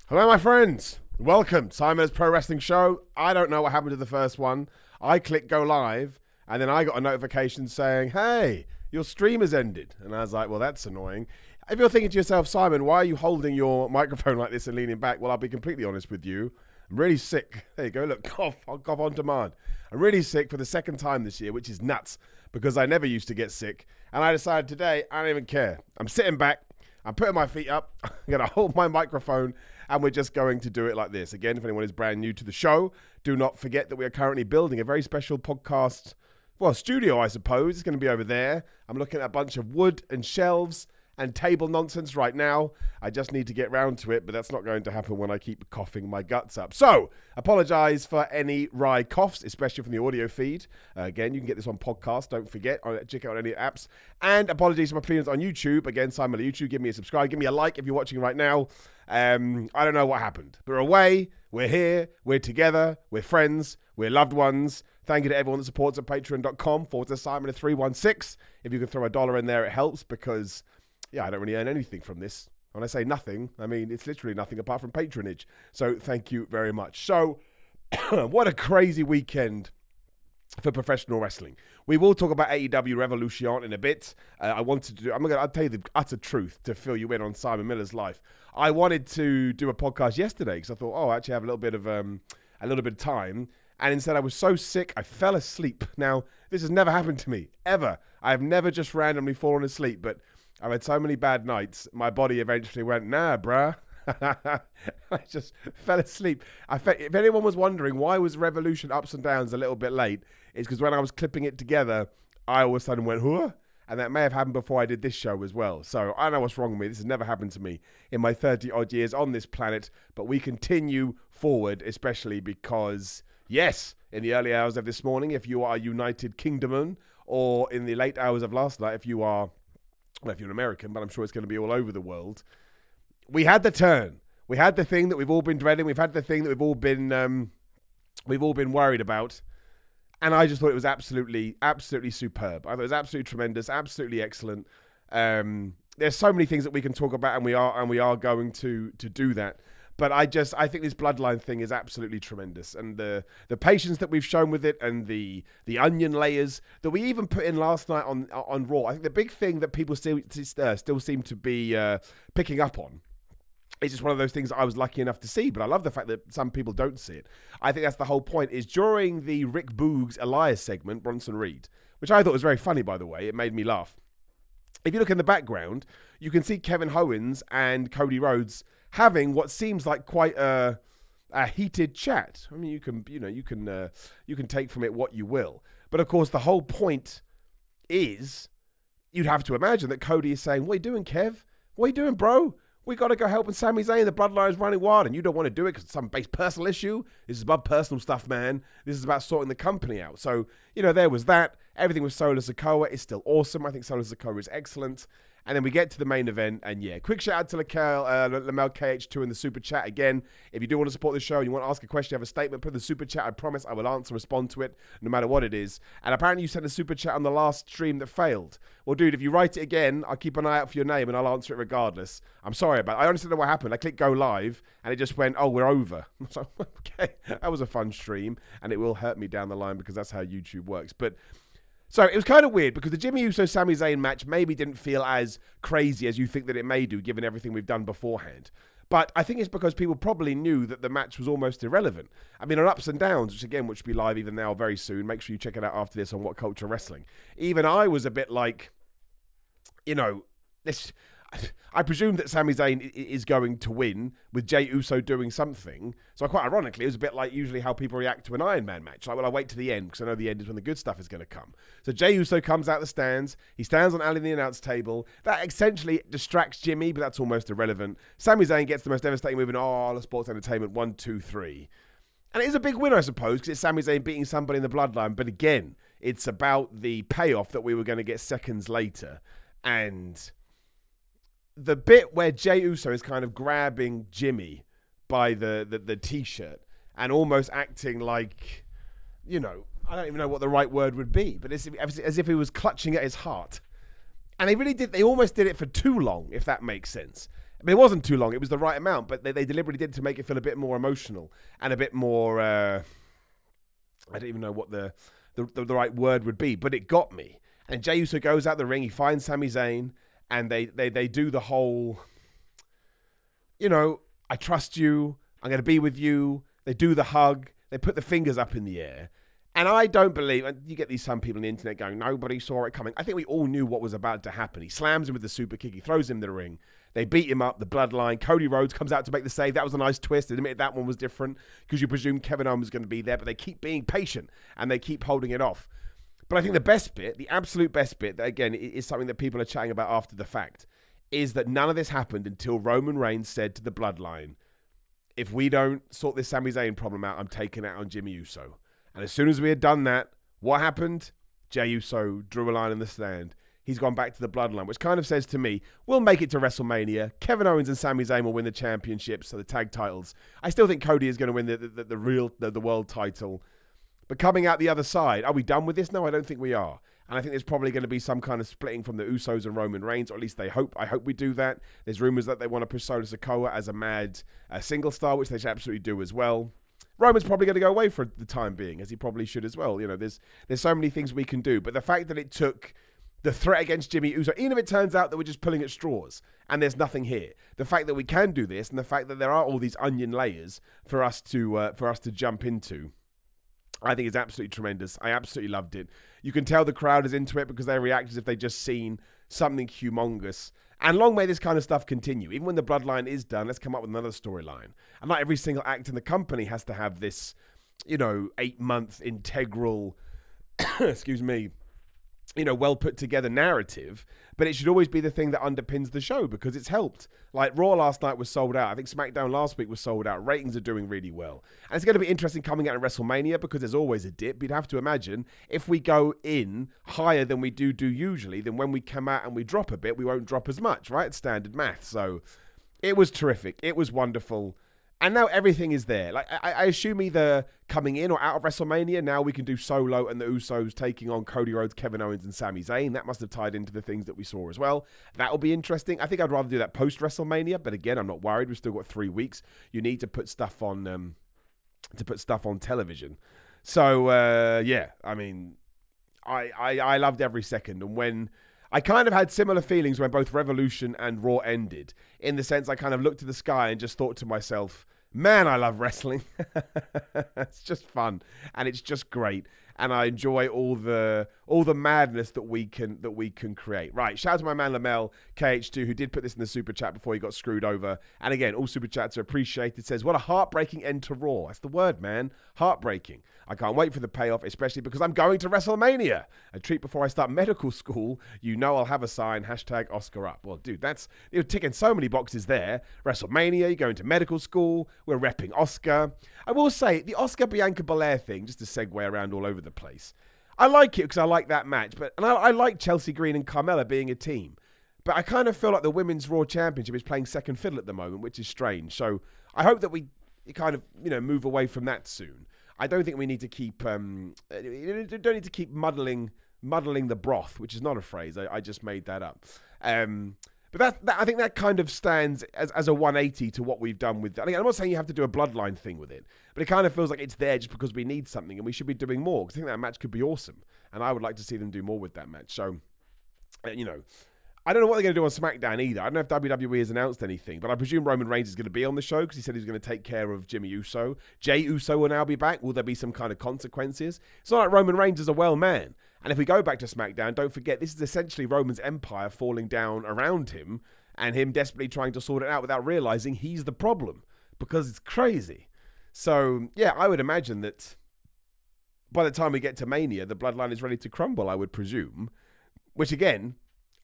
Hello, my friends. Welcome. Simon's Pro Wrestling Show. I don't know what happened to the first one. I clicked go live, and then I got a notification saying, hey, your stream has ended. And I was like, well, that's annoying. If you're thinking to yourself, Simon, why are you holding your microphone like this and leaning back? Well, I'll be completely honest with you. I'm really sick. There you go. Look, cough. I'll cough on demand. I'm really sick for the second time this year, which is nuts because I never used to get sick. And I decided today, I don't even care. I'm sitting back. I'm putting my feet up. I'm going to hold my microphone, and we're just going to do it like this. Again, if anyone is brand new to the show, do not forget that we are currently building a very special podcast, studio, I suppose. It's going to be over there. I'm looking at a bunch of wood and shelves and table nonsense right now. I just need to get round to it, but that's not going to happen when I keep coughing my guts up. So, apologize for any wry coughs, especially from the audio feed. Again, you can get this on podcast. Don't forget, check out any apps. And apologies to my friends on YouTube. Again, Simon on YouTube, give me a subscribe. Give me a like if you're watching right now. I don't know what happened. But we're away. We're here. We're together. We're friends. We're loved ones. Thank you to everyone that supports at patreon.com/Simon316. If you can throw $1 in there, it helps because... yeah, I don't really earn anything from this. When I say nothing, I mean it's literally nothing apart from patronage. So thank you very much. So what a crazy weekend for professional wrestling. We will talk about AEW Revolution in a bit. I'll tell you the utter truth to fill you in on Simon Miller's life. I wanted to do a podcast yesterday because I thought, I actually have a little bit of time. And instead I was so sick, I fell asleep. Now, this has never happened to me, ever. I've never just randomly fallen asleep, but I've had so many bad nights, my body eventually went, nah, bruh. I just fell asleep. If anyone was wondering why was Revolution ups and downs a little bit late, it's because when I was clipping it together, I all of a sudden went, huh? And that may have happened before I did this show as well. So I don't know what's wrong with me. This has never happened to me in my 30-odd years on this planet. But we continue forward, especially because, yes, in the early hours of this morning, if you are United Kingdoman, or in the late hours of last night, if you're an American, but I'm sure it's going to be all over the world. We had the turn. We had the thing that we've all been dreading. We've had the thing that we've all been worried about. And I just thought it was absolutely superb. I thought it was absolutely tremendous, absolutely excellent. There's so many things that we can talk about, and we are going to do that. But I think this Bloodline thing is absolutely tremendous. And the patience that we've shown with it and the onion layers that we even put in last night on Raw. I think the big thing that people still seem to be picking up on is just one of those things that I was lucky enough to see. But I love the fact that some people don't see it. I think that's the whole point, is during the Rick Boogs Elias segment, Bronson Reed, which I thought was very funny, by the way. It made me laugh. If you look in the background, you can see Kevin Owens and Cody Rhodes having what seems like quite a heated chat. I mean, you can take from it what you will. But of course, the whole point is you'd have to imagine that Cody is saying, "What are you doing, Kev? What are you doing, bro? We got to go helping Sami Zayn. The Bloodline is running wild, and you don't want to do it because it's some base personal issue. This is about personal stuff, man. This is about sorting the company out." So, there was that. Everything with Solo Sikoa is still awesome. I think Solo Sikoa is excellent. And then we get to the main event, and quick shout out to Lamel KH2 in the super chat again. If you do want to support the show and you want to ask a question, have a statement, put in the super chat. I promise I will answer, respond to it, no matter what it is. And apparently you sent a super chat on the last stream that failed. Well, dude, if you write it again, I'll keep an eye out for your name and I'll answer it regardless. I'm sorry about it. I honestly don't know what happened. I clicked go live and it just went, oh, we're over. So, okay, that was a fun stream, and it will hurt me down the line because that's how YouTube works. So it was kind of weird because the Jey Uso Sami Zayn match maybe didn't feel as crazy as you think that it may do, given everything we've done beforehand. But I think it's because people probably knew that the match was almost irrelevant. I mean, on Ups and Downs, which will be live even now very soon. Make sure you check it out after this on What Culture Wrestling. Even I was a bit like, I presume that Sami Zayn is going to win with Jey Uso doing something. So quite ironically, it was a bit like usually how people react to an Iron Man match. Like, well, I wait to the end because I know the end is when the good stuff is going to come. So Jey Uso comes out the stands. He stands on Ali in the announce table. That essentially distracts Jimmy, but that's almost irrelevant. Sami Zayn gets the most devastating move in all of sports entertainment. 1, 2, 3. And it is a big win, I suppose, because it's Sami Zayn beating somebody in the Bloodline. But again, it's about the payoff that we were going to get seconds later. And the bit where Jey Uso is kind of grabbing Jimmy by the t-shirt and almost acting like, I don't even know what the right word would be, but as if he was clutching at his heart. And they almost did it for too long, if that makes sense. I mean, it wasn't too long. It was the right amount, but they deliberately did to make it feel a bit more emotional and a bit more, I don't even know what the right word would be, but it got me. And Jey Uso goes out the ring, he finds Sami Zayn, and they do the whole, I trust you, I'm going to be with you. They do the hug, they put the fingers up in the air. And I don't believe, and you get some people on the internet going, nobody saw it coming. I think we all knew what was about to happen. He slams him with the super kick, he throws him in the ring. They beat him up, the Bloodline. Cody Rhodes comes out to make the save. That was a nice twist. Admit that one was different because you presume Kevin Owens was going to be there, but they keep being patient and they keep holding it off. But I think the best bit, the absolute best bit, that again is something that people are chatting about after the fact, is that none of this happened until Roman Reigns said to the Bloodline, if we don't sort this Sami Zayn problem out, I'm taking it out on Jey Uso. And as soon as we had done that, what happened? Jey Uso drew a line in the sand. He's gone back to the Bloodline, which kind of says to me, we'll make it to WrestleMania. Kevin Owens and Sami Zayn will win the championships, so the tag titles. I still think Cody is going to win the world title. But coming out the other side, are we done with this? No, I don't think we are. And I think there's probably going to be some kind of splitting from the Usos and Roman Reigns, or at least I hope we do that. There's rumors that they want to push Solo Sikoa as a mad single star, which they should absolutely do as well. Roman's probably going to go away for the time being, as he probably should as well. There's so many things we can do. But the fact that it took the threat against Jey Uso, even if it turns out that we're just pulling at straws and there's nothing here, the fact that we can do this and the fact that there are all these onion layers for us to jump into, I think it's absolutely tremendous. I absolutely loved it. You can tell the crowd is into it because they react as if they've just seen something humongous. And long may this kind of stuff continue. Even when the Bloodline is done, let's come up with another storyline. And not every single act in the company has to have this, 8-month integral, excuse me, well put together narrative, but it should always be the thing that underpins the show because it's helped. Like Raw last night was sold out. I think SmackDown last week was sold out. Ratings are doing really well. And it's going to be interesting coming out in WrestleMania because there's always a dip. You'd have to imagine if we go in higher than we do usually, then when we come out and we drop a bit, we won't drop as much, right? It's standard math. So it was terrific. It was wonderful. And now everything is there. Like I assume either coming in or out of WrestleMania, now we can do Solo and the Usos taking on Cody Rhodes, Kevin Owens, and Sami Zayn. That must have tied into the things that we saw as well. That will be interesting. I think I'd rather do that post-WrestleMania, but again, I'm not worried. We've still got 3 weeks. You need to put stuff on television. So I mean, I loved every second. And when I kind of had similar feelings when both Revolution and Raw ended, in the sense I kind of looked to the sky and just thought to myself, man, I love wrestling. It's just fun and it's just great. And I enjoy all the madness that we can create. Right, shout out to my man Lamel KH2 who did put this in the super chat before he got screwed over. And again, all super chats are appreciated. Says, what a heartbreaking end to Raw. That's the word, man. Heartbreaking. I can't wait for the payoff, especially because I'm going to WrestleMania. A treat before I start medical school. I'll have a sign. #Oscar up. Well, dude, you're ticking so many boxes there. WrestleMania, you're going to medical school. We're repping Oscar. I will say, the Oscar Bianca Belair thing, just to segue around all over the place. I like it because I like that match, and I like Chelsea Green and Carmella being a team. But I kind of feel like the Women's Raw Championship is playing second fiddle at the moment, which is strange. So I hope that we kind of, move away from that soon. I don't think we need to keep, muddling the broth, which is not a phrase. I just made that up. But I think that kind of stands as a 180 to what we've done with that. Again, I'm not saying you have to do a Bloodline thing with it, but it kind of feels like it's there just because we need something and we should be doing more. Because I think that match could be awesome. And I would like to see them do more with that match. So, I don't know what they're going to do on SmackDown either. I don't know if WWE has announced anything, but I presume Roman Reigns is going to be on the show because he said he was going to take care of Jey Uso. Jey Uso will now be back. Will there be some kind of consequences? It's not like Roman Reigns is a well man. And if we go back to SmackDown, don't forget, this is essentially Roman's empire falling down around him and him desperately trying to sort it out without realizing he's the problem because it's crazy. So, yeah, I would imagine that by the time we get to Mania, the Bloodline is ready to crumble, I would presume, which again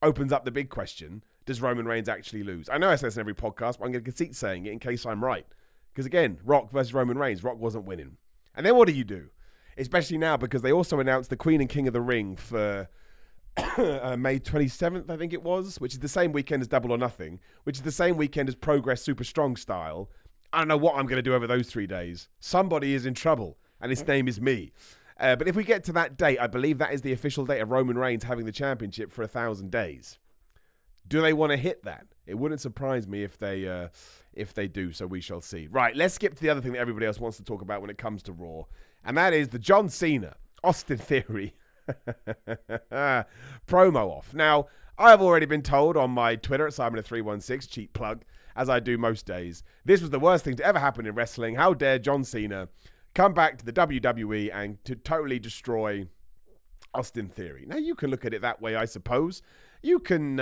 opens up the big question, does Roman Reigns actually lose? I know I say this in every podcast, but I'm going to concede saying it in case I'm right. Because again, Rock versus Roman Reigns, Rock wasn't winning. And then what do? Especially now because they also announced the Queen and King of the Ring for May 27th, I think it was, which is the same weekend as Double or Nothing, which is the same weekend as Progress Super Strong Style. I don't know what I'm going to do over those 3 days. Somebody is in trouble, and his name is me. But if we get to that date, I believe that is the official date of Roman Reigns having the championship for 1,000 days. Do they want to hit that? It wouldn't surprise me if they do, so we shall see. Right, let's skip to the other thing that everybody else wants to talk about when it comes to Raw, and that is the John Cena, Austin Theory promo off. Now, I've already been told on my Twitter at Simon316, cheap plug, as I do most days, this was the worst thing to ever happen in wrestling. How dare John Cena come back to the WWE and to totally destroy Austin Theory. Now, you can look at it that way, I suppose. You can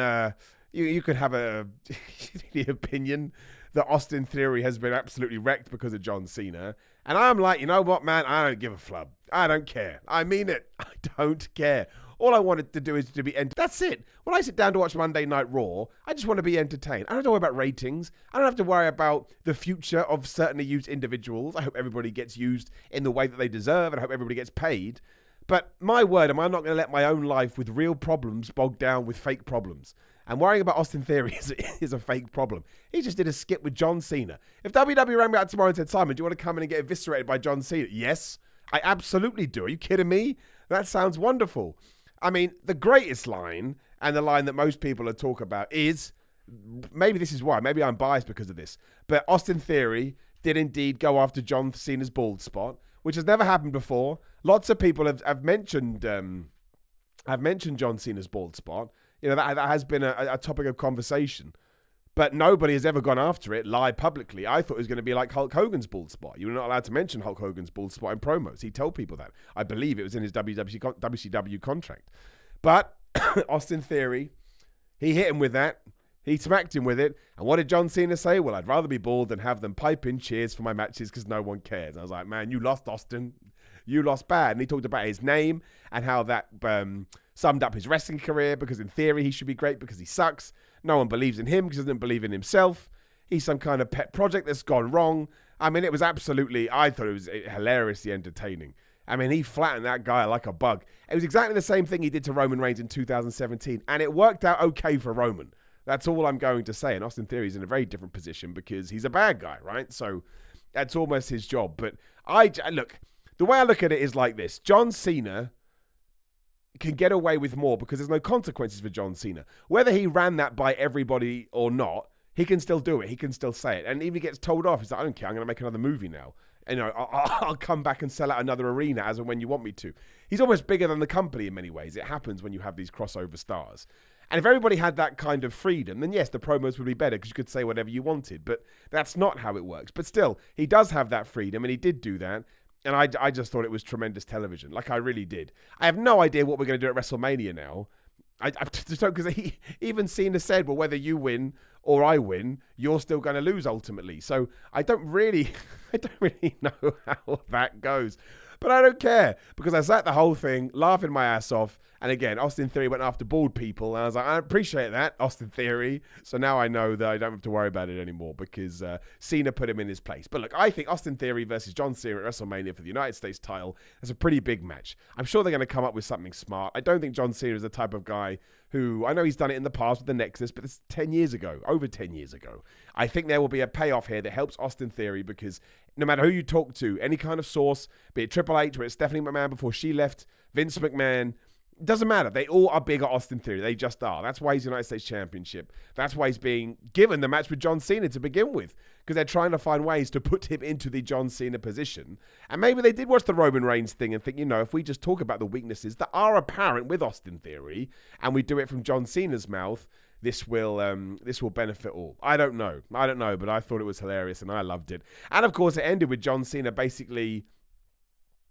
you could have the opinion that Austin Theory has been absolutely wrecked because of John Cena. And I'm like, you know what, man? I don't give a flub. I don't care. I mean it. I don't care. All I wanted to do is to be entertained. That's it. When I sit down to watch Monday Night Raw, I just want to be entertained. I don't have to worry about ratings. I don't have to worry about the future of certainly used individuals. I hope everybody gets used in the way that they deserve, and I hope everybody gets paid. But my word, am I not going to let my own life with real problems bog down with fake problems? And worrying about Austin Theory is a fake problem. He just did a skit with John Cena. If WWE rang me out tomorrow and said, Simon, do you want to come in and get eviscerated by John Cena? Yes, I absolutely do. Are you kidding me? That sounds wonderful. I mean, the greatest line, and the line that most people are talking about is, maybe this is why, maybe I'm biased because of this, but Austin Theory did indeed go after John Cena's bald spot, which has never happened before. Lots of people have mentioned John Cena's bald spot. You know, that has been a topic of conversation. But nobody has ever gone after it live publicly. I thought it was going to be like Hulk Hogan's bald spot. You were not allowed to mention Hulk Hogan's bald spot in promos. He told people that. I believe it was in his WCW contract. But Austin Theory, he hit him with that. He smacked him with it. And what did John Cena say? Well, I'd rather be bald than have them pipe in cheers for my matches because no one cares. I was like, man, you lost, Austin. You lost bad. And he talked about his name and how that summed up his wrestling career, because in theory he should be great because he sucks. No one believes in him because he doesn't believe in himself. He's some kind of pet project that's gone wrong. I mean, it was absolutely, I thought it was hilariously entertaining. I mean, he flattened that guy like a bug. It was exactly the same thing he did to Roman Reigns in 2017, and it worked out okay for Roman. That's all I'm going to say. And Austin Theory's in a very different position because he's a bad guy, right? So that's almost his job. But look, the way I look at it is like this. John Cena can get away with more because there's no consequences for John Cena. Whether he ran that by everybody or not, he can still do it. He can still say it. And even if he gets told off, he's like, I don't care. I'm going to make another movie now. You know, I'll come back and sell out another arena as and when you want me to. He's almost bigger than the company in many ways. It happens when you have these crossover stars. And if everybody had that kind of freedom, then yes, the promos would be better because you could say whatever you wanted. But that's not how it works. But still, he does have that freedom, and he did do that. And I just thought it was tremendous television. Like, I really did. I have no idea what we're going to do at WrestleMania now. I just don't, because even Cena said, well, whether you win or I win, you're still going to lose ultimately. So I don't really know how that goes. But I don't care, because I sat the whole thing laughing my ass off. And again, Austin Theory went after bald people. And I was like, I appreciate that, Austin Theory. So now I know that I don't have to worry about it anymore because Cena put him in his place. But look, I think Austin Theory versus John Cena at WrestleMania for the United States title is a pretty big match. I'm sure they're going to come up with something smart. I don't think John Cena is the type of guy who, I know he's done it in the past with the Nexus, but it's 10 years ago, over 10 years ago. I think there will be a payoff here that helps Austin Theory, because no matter who you talk to, any kind of source, be it Triple H, where it's Stephanie McMahon before she left, Vince McMahon, doesn't matter. They all are big at Austin Theory. They just are. That's why he's United States Championship. That's why he's being given the match with John Cena to begin with, because they're trying to find ways to put him into the John Cena position. And maybe they did watch the Roman Reigns thing and think, you know, if we just talk about the weaknesses that are apparent with Austin Theory and we do it from John Cena's mouth, this will benefit all. I don't know, but I thought it was hilarious and I loved it. And of course, it ended with John Cena basically,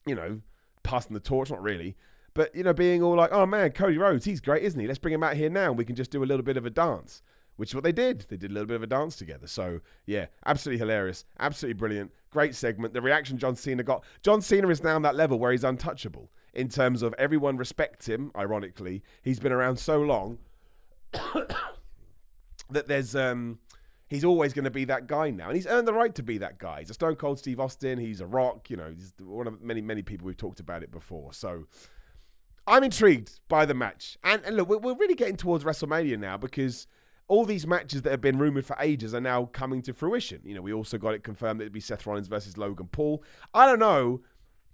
you know, passing the torch, not really, but, you know, being all like, oh man, Cody Rhodes, he's great, isn't he? Let's bring him out here now and we can just do a little bit of a dance, which is what they did. They did a little bit of a dance together. So, yeah, absolutely hilarious, absolutely brilliant, great segment. The reaction John Cena got. John Cena is now on that level where he's untouchable in terms of everyone respects him, ironically. He's been around so long that there's he's always going to be that guy now, and he's earned the right to be that guy. He's a Stone Cold Steve Austin. He's a Rock. You know, he's one of many people we've talked about it before. So I'm intrigued by the match, and look, we're really getting towards WrestleMania now, because all these matches that have been rumored for ages are now coming to fruition. You know, we also got it confirmed that it'd be Seth Rollins versus Logan Paul. I don't know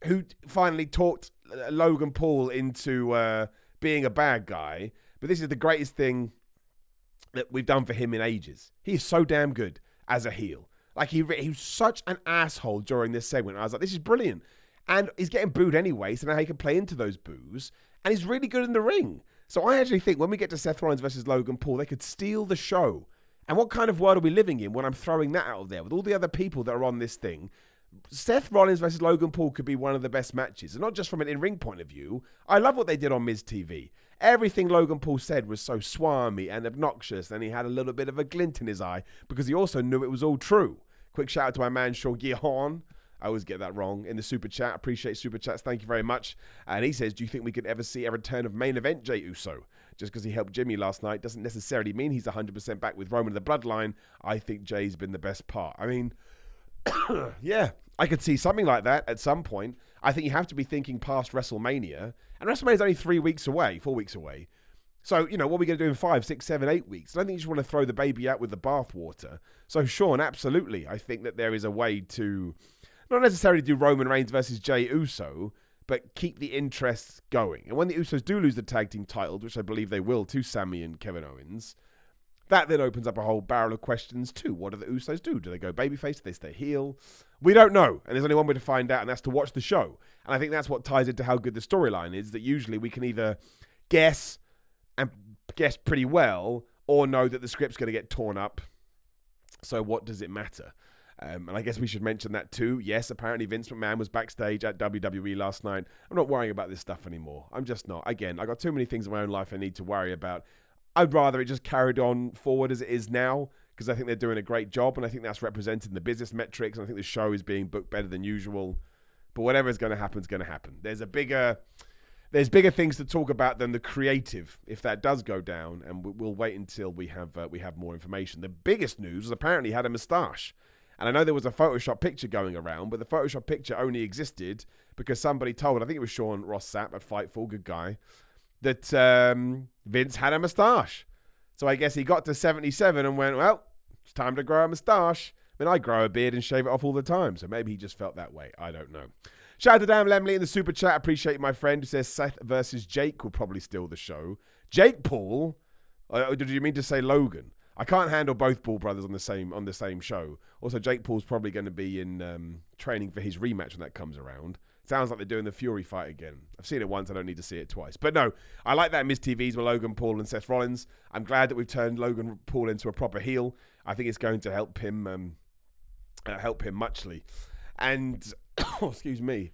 who finally talked Logan Paul into being a bad guy, but this is the greatest thing that we've done for him in ages. He is so damn good as a heel. Like, he was such an asshole during this segment. I was like, this is brilliant. And he's getting booed anyway, so now he can play into those boos. And he's really good in the ring. So I actually think when we get to Seth Rollins versus Logan Paul, they could steal the show. And what kind of world are we living in when I'm throwing that out there? With all the other people that are on this thing, Seth Rollins versus Logan Paul could be one of the best matches. And not just from an in-ring point of view. I love what they did on Miz TV. Everything Logan Paul said was so swami and obnoxious, and he had a little bit of a glint in his eye because he also knew it was all true. Quick shout out to my man, Sean Gihon. I always get that wrong in the super chat. Appreciate super chats. Thank you very much. And he says, do you think we could ever see a return of main event Jey Uso? Just because he helped Jimmy last night doesn't necessarily mean he's 100% back with Roman and the Bloodline. I think Jay's been the best part. I mean, yeah, I could see something like that at some point. I think you have to be thinking past WrestleMania. And WrestleMania's only 4 weeks away. So, you know, what are we going to do in 5, 6, 7, 8 weeks? I don't think you just want to throw the baby out with the bathwater. So, Sean, absolutely. I think that there is a way to not necessarily do Roman Reigns versus Jey Uso, but keep the interests going. And when the Usos do lose the tag team titles, which I believe they will to Sami and Kevin Owens, that then opens up a whole barrel of questions too. What do the Usos do? Do they go babyface? Do they stay heel? We don't know. And there's only one way to find out, and that's to watch the show. And I think that's what ties into how good the storyline is, that usually we can either guess and guess pretty well, or know that the script's going to get torn up. So what does it matter? And I guess we should mention that too. Yes, apparently Vince McMahon was backstage at WWE last night. I'm not worrying about this stuff anymore. I'm just not. Again, I got too many things in my own life I need to worry about. I'd rather it just carried on forward as it is now, because I think they're doing a great job, and I think that's represented in the business metrics, and I think the show is being booked better than usual. But whatever is going to happen is going to happen. There's bigger things to talk about than the creative, if that does go down, and we'll wait until we have more information. The biggest news was apparently he had a moustache. And I know there was a Photoshop picture going around, but the Photoshop picture only existed because somebody told, I think it was Sean Ross Sapp at Fightful, good guy, that Vince had a moustache. So I guess he got to 77 and went, well, it's time to grow a moustache. I mean, I grow a beard and shave it off all the time, so maybe he just felt that way. I don't know. Shout out to Dan Lemley in the super chat. Appreciate my friend who says Seth versus Jake will probably steal the show. Jake Paul? Did you mean to say Logan? I can't handle both Paul brothers on the same show. Also, Jake Paul's probably going to be in training for his rematch when that comes around. Sounds like they're doing the Fury fight again. I've seen it once. I don't need to see it twice. But no, I like that Miz TVs with Logan Paul and Seth Rollins. I'm glad that we've turned Logan Paul into a proper heel. I think it's going to help him muchly. And, excuse me,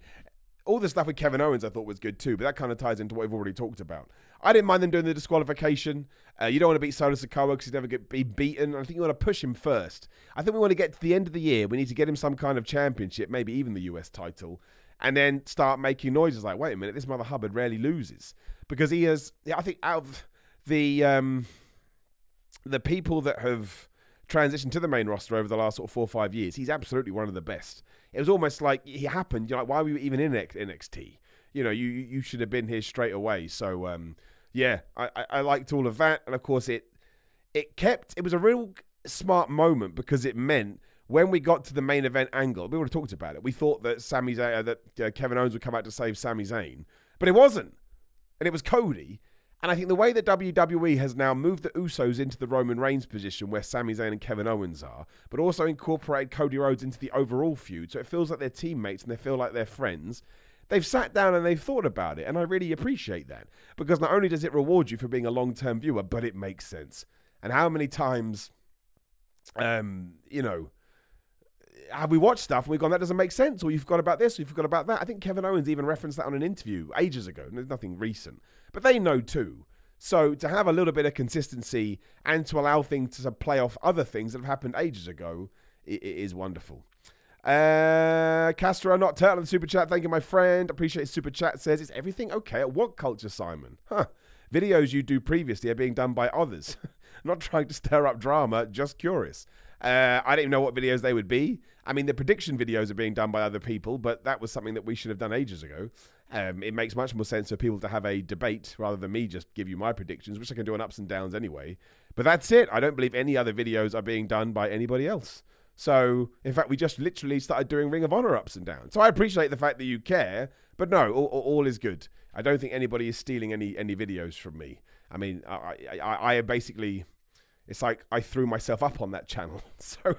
all the stuff with Kevin Owens I thought was good too, but that kind of ties into what we've already talked about. I didn't mind them doing the disqualification. You don't want to beat Solo Sikoa because he's never be beaten. I think you want to push him first. I think we want to get to the end of the year. We need to get him some kind of championship, maybe even the US title, and then start making noises like, wait a minute, this Mother Hubbard rarely loses. Because he has, I think out of the people that have transitioned to the main roster over the last sort of 4 or 5 years, he's absolutely one of the best. It was almost like he happened. You're like, why were you even in NXT? You know, you should have been here straight away. So, yeah, I liked all of that. And, of course, it was a real smart moment because it meant when we got to the main event angle, we would have talked about it. We thought that Kevin Owens would come out to save Sami Zayn, but it wasn't. And it was Cody. And I think the way that WWE has now moved the Usos into the Roman Reigns position where Sami Zayn and Kevin Owens are, but also incorporated Cody Rhodes into the overall feud, so it feels like they're teammates and they feel like they're friends. They've sat down and they've thought about it, and I really appreciate that. Because not only does it reward you for being a long-term viewer, but it makes sense. And how many times, have we watched stuff and we've gone, that doesn't make sense, or you forgot about this, or you forgot about that. I think Kevin Owens even referenced that on an interview ages ago. There's nothing recent. But they know too. So to have a little bit of consistency and to allow things to play off other things that have happened ages ago, it is wonderful. Castro, not turtle in the super chat. Thank you, my friend. Appreciate super chat. Says, is everything okay at What Culture, Simon? Videos you do previously are being done by others. Not trying to stir up drama, just curious. I don't even know what videos they would be. I mean, the prediction videos are being done by other people, but that was something that we should have done ages ago. It makes much more sense for people to have a debate rather than me just give you my predictions, which I can do on ups and downs anyway. But that's it. I don't believe any other videos are being done by anybody else. So, in fact, we just literally started doing Ring of Honor ups and downs. So I appreciate the fact that you care, but no, all is good. I don't think anybody is stealing any videos from me. I mean, I basically, It's like I threw myself up on that channel. So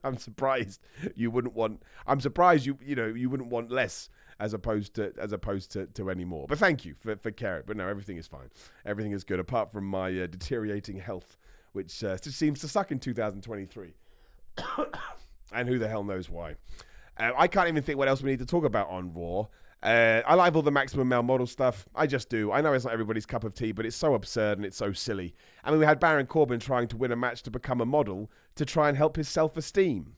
I'm surprised you wouldn't want. I'm surprised you wouldn't want less as opposed to any more. But thank you for caring. But no, everything is fine. Everything is good apart from my deteriorating health, which just seems to suck in 2023. And who the hell knows why? I can't even think what else we need to talk about on Raw. I like all the maximum male model stuff. I just do. I know it's not everybody's cup of tea, but it's so absurd and it's so silly. I mean, we had Baron Corbin trying to win a match to become a model to try and help his self-esteem.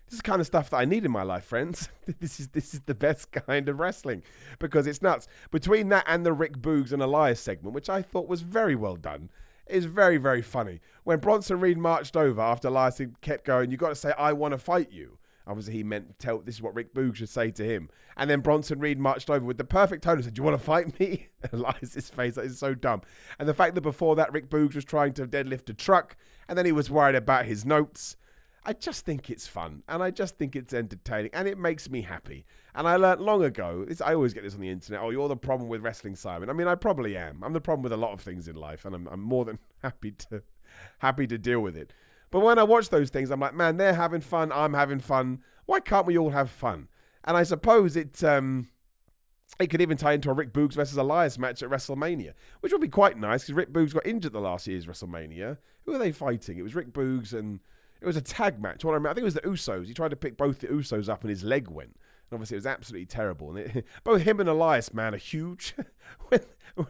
This is the kind of stuff that I need in my life, friends. This is the best kind of wrestling because it's nuts. Between that and the Rick Boogs and Elias segment, which I thought was very well done, is very, very funny. When Bronson Reed marched over after Elias kept going, you got to say, I want to fight you. Obviously, he meant this is what Rick Boogs should say to him. And then Bronson Reed marched over with the perfect tone and said, do you want to fight me? And Elias' face is so dumb. And the fact that before that, Rick Boogs was trying to deadlift a truck, and then he was worried about his notes. I just think it's fun, and I just think it's entertaining, and it makes me happy. And I learned long ago, I always get this on the internet, oh, you're the problem with wrestling, Simon. I mean, I probably am. I'm the problem with a lot of things in life, and I'm more than happy to deal with it. But when I watch those things, I'm like, man, they're having fun, I'm having fun. Why can't we all have fun? And I suppose it could even tie into a Rick Boogs versus Elias match at WrestleMania, which would be quite nice because Rick Boogs got injured the last year's WrestleMania. Who are they fighting? It was Rick Boogs and it was a tag match. I think it was the Usos. He tried to pick both the Usos up and his leg went. And obviously it was absolutely terrible. And both him and Elias, man, are huge. when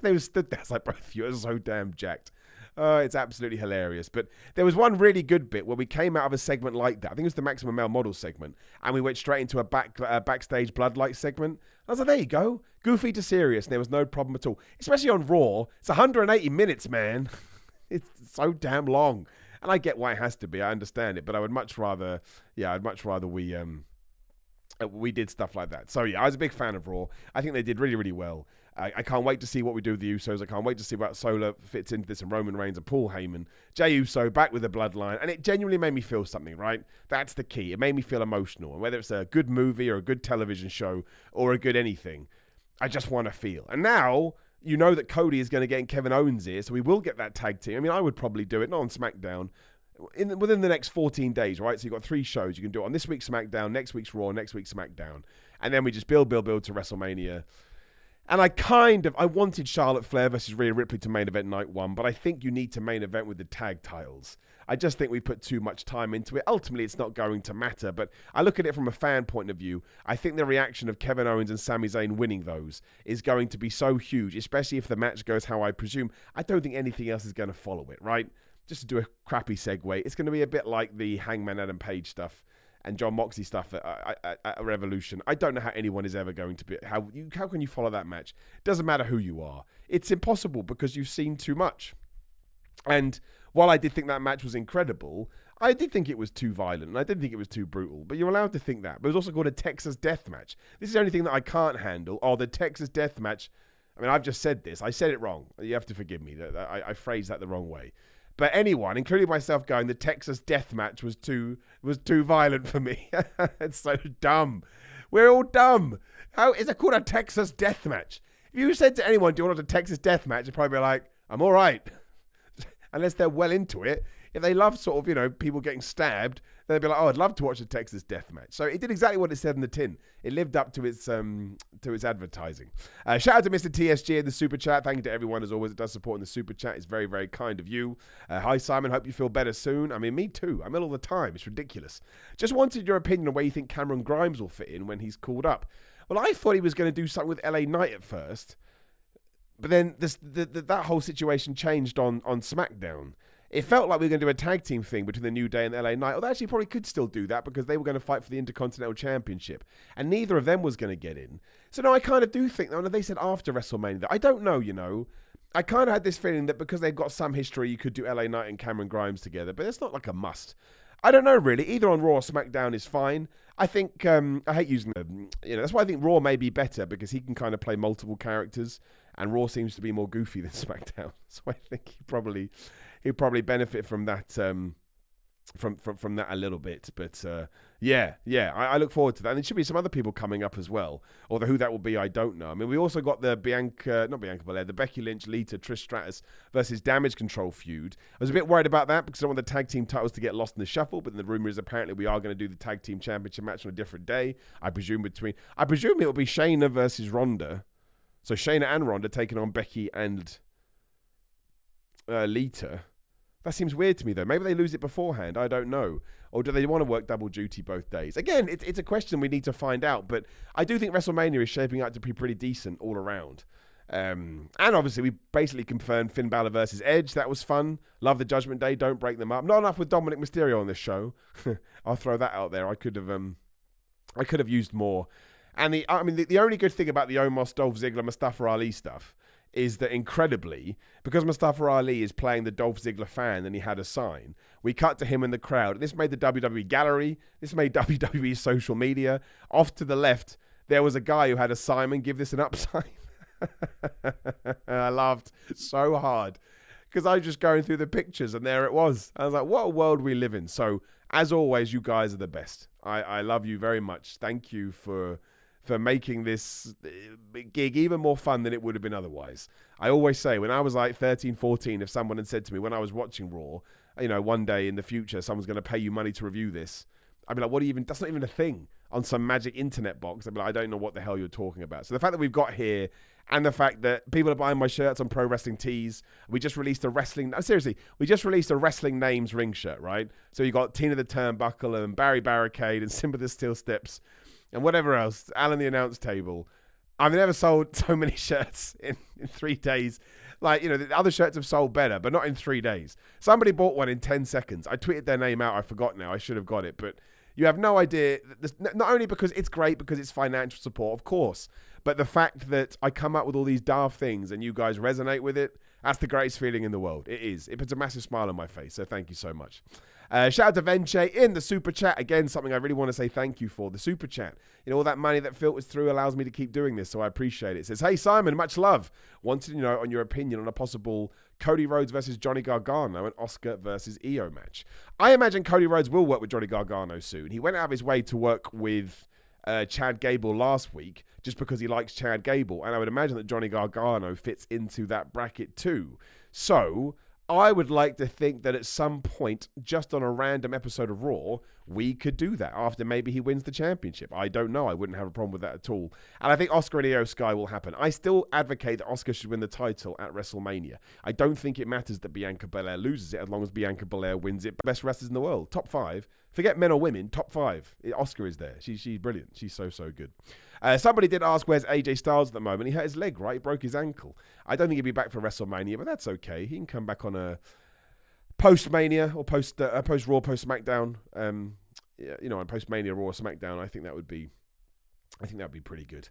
they were stood there, it's like both of you are so damn jacked. It's absolutely hilarious. But there was one really good bit where we came out of a segment like that. I think it was the Maximum Male Model segment. And we went straight into a backstage Bloodline segment. I was like, there you go. Goofy to serious. And there was no problem at all. Especially on Raw. It's 180 minutes, man. It's so damn long. And I get why it has to be. I understand it. But I would much rather, we did stuff like that. So, yeah, I was a big fan of Raw. I think they did really, really well. I can't wait to see what we do with the Usos. I can't wait to see what Solar fits into this and Roman Reigns and Paul Heyman. Jey Uso back with the Bloodline. And it genuinely made me feel something, right? That's the key. It made me feel emotional. And whether it's a good movie or a good television show or a good anything, I just want to feel. And now, you know that Cody is going to get in Kevin Owens' ear, so we will get that tag team. I mean, I would probably do it, not on SmackDown, within the next 14 days, right? So you've got 3 shows. You can do it on this week's SmackDown, next week's Raw, next week's SmackDown. And then we just build to WrestleMania. And I wanted Charlotte Flair versus Rhea Ripley to main event night 1, but I think you need to main event with the tag titles. I just think we put too much time into it. Ultimately, it's not going to matter, but I look at it from a fan point of view. I think the reaction of Kevin Owens and Sami Zayn winning those is going to be so huge, especially if the match goes how I presume. I don't think anything else is going to follow it, right? Just to do a crappy segue, it's going to be a bit like the Hangman Adam Page stuff and John Moxley stuff at Revolution. I don't know how anyone is ever going to be. How can you follow that match? Doesn't matter who you are. It's impossible because you've seen too much. And while I did think that match was incredible, I did think it was too violent and I didn't think it was too brutal. But you're allowed to think that. But it was also called a Texas Death Match. This is the only thing that I can't handle. Oh, the Texas Death Match. I mean, I've just said this. I said it wrong. You have to forgive me. I phrased that the wrong way. But anyone, including myself, going, the Texas Death Match was too violent for me. It's so dumb. We're all dumb. How is it called a Texas Death Match? If you said to anyone, do you want a Texas Death Match? They'd probably be like, I'm all right. Unless they're well into it. If they love sort of, people getting stabbed, then they'd be like, oh, I'd love to watch a Texas Death Match. So it did exactly what it said in the tin. It lived up to its advertising. Shout out to Mr. TSG in the Super Chat. Thank you to everyone, as always, that does support in the Super Chat. It's very, very kind of you. Hi, Simon. Hope you feel better soon. I mean, me too. I'm ill all the time. It's ridiculous. Just wanted your opinion on where you think Cameron Grimes will fit in when he's called up. Well, I thought he was going to do something with LA Knight at first. But then that whole situation changed on SmackDown. It felt like we were going to do a tag team thing between the New Day and the LA Knight. Although actually probably could still do that because they were going to fight for the Intercontinental Championship. And neither of them was going to get in. So no, I kind of do think, they said after WrestleMania, that I don't know, I kind of had this feeling that because they've got some history, you could do LA Knight and Cameron Grimes together. But it's not like a must. I don't know, really. Either on Raw or SmackDown is fine. I think, I hate using them. That's why I think Raw may be better because he can kind of play multiple characters. And Raw seems to be more goofy than SmackDown. So I think he'd probably benefit from that from that a little bit. But I look forward to that. And there should be some other people coming up as well. Although who that will be, I don't know. I mean, we also got the not Bianca Belair, the Becky Lynch, Lita, Trish Stratus versus Damage Control feud. I was a bit worried about that because I don't want the tag team titles to get lost in the shuffle. But the rumor is apparently we are going to do the tag team championship match on a different day. I presume it will be Shayna versus Ronda. So Shayna and Ronda taking on Becky and Lita. That seems weird to me, though. Maybe they lose it beforehand. I don't know. Or do they want to work double duty both days? Again, it's a question we need to find out. But I do think WrestleMania is shaping up to be pretty decent all around. And obviously, we basically confirmed Finn Balor versus Edge. That was fun. Love the Judgment Day. Don't break them up. Not enough with Dominic Mysterio on this show. I'll throw that out there. I could have used more. And the only good thing about the Omos, Dolph Ziggler, Mustafa Ali stuff is that incredibly, because Mustafa Ali is playing the Dolph Ziggler fan and he had a sign, we cut to him in the crowd. This made the WWE gallery. This made WWE social media. Off to the left, there was a guy who had a Simon, give this an up sign. I laughed so hard because I was just going through the pictures and there it was. I was like, what a world we live in. So, as always, you guys are the best. I love you very much. Thank you for making this gig even more fun than it would have been otherwise. I always say, when I was like 13, 14, if someone had said to me when I was watching Raw, one day in the future, someone's going to pay you money to review this, I'd be like, that's not even a thing on some magic internet box. I'd be like, I don't know what the hell you're talking about. So the fact that we've got here and the fact that people are buying my shirts on Pro Wrestling Tees, we just released a wrestling names ring shirt, right? So you got Tina the Turnbuckle and Barry Barricade and Simba the Steel Steps and whatever else, Alan the Announce Table. I've never sold so many shirts in 3 days. Like, the other shirts have sold better, but not in 3 days. Somebody bought one in 10 seconds. I tweeted their name out. I forgot now. I should have got it. But you have no idea. Not only because it's great, because it's financial support, of course, but the fact that I come up with all these daft things and you guys resonate with it, that's the greatest feeling in the world. It is. It puts a massive smile on my face. So thank you so much. Shout out to Venche in the super chat. Again, something I really want to say thank you for. The super chat. All that money that filters through allows me to keep doing this, so I appreciate it. It says, hey, Simon, much love. Wanted to know on your opinion on a possible Cody Rhodes versus Johnny Gargano and Oscar versus Io match. I imagine Cody Rhodes will work with Johnny Gargano soon. He went out of his way to work with Chad Gable last week just because he likes Chad Gable, and I would imagine that Johnny Gargano fits into that bracket too. So I would like to think that at some point, just on a random episode of Raw, we could do that after maybe he wins the championship. I don't know. I wouldn't have a problem with that at all. And I think Oscar and Io Sky will happen. I still advocate that Oscar should win the title at WrestleMania. I don't think it matters that Bianca Belair loses it as long as Bianca Belair wins it. Best wrestlers in the world. Top 5. Forget men or women. Top 5. Oscar is there. She's brilliant. She's so good. Somebody did ask where's AJ Styles at the moment. He hurt his leg, right? He broke his ankle. I don't think he'll be back for WrestleMania, but that's okay. He can come back on a post-Mania or post-Raw, post-SmackDown. On post-Mania, Raw, SmackDown. I think that would be pretty good.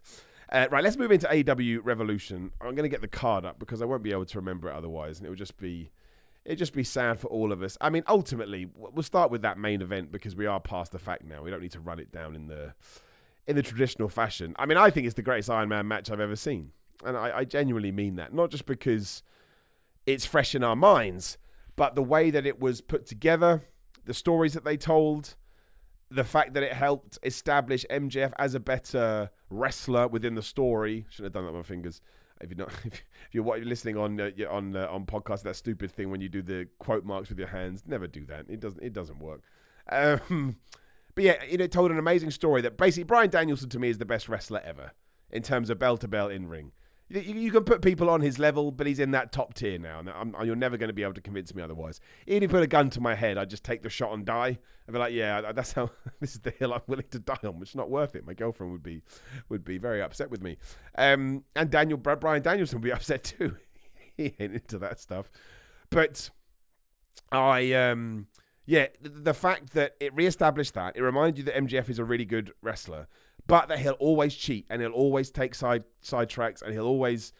Right, let's move into AEW Revolution. I'm going to get the card up because I won't be able to remember it otherwise, and it'd just be sad for all of us. I mean, ultimately, we'll start with that main event because we are past the fact now. We don't need to run it down in the traditional fashion. I mean, I think it's the greatest Iron Man match I've ever seen. And I genuinely mean that. Not just because it's fresh in our minds, but the way that it was put together, the stories that they told, the fact that it helped establish MJF as a better wrestler within the story. Shouldn't have done that with my fingers. If you're listening on podcast, that stupid thing when you do the quote marks with your hands, never do that. It doesn't work. But yeah, it told an amazing story that basically Bryan Danielson to me is the best wrestler ever in terms of bell-to-bell in-ring. You can put people on his level, but he's in that top tier now. And you're never going to be able to convince me otherwise. Even if you put a gun to my head, I'd just take the shot and die. I'd be like, yeah, that's how. This is the hill I'm willing to die on, which is not worth it. My girlfriend would be very upset with me. And Bryan Danielson would be upset too. He ain't into that stuff. But the fact that it reestablished that, it reminded you that MJF is a really good wrestler, but that he'll always cheat and he'll always take side tracks and he'll always,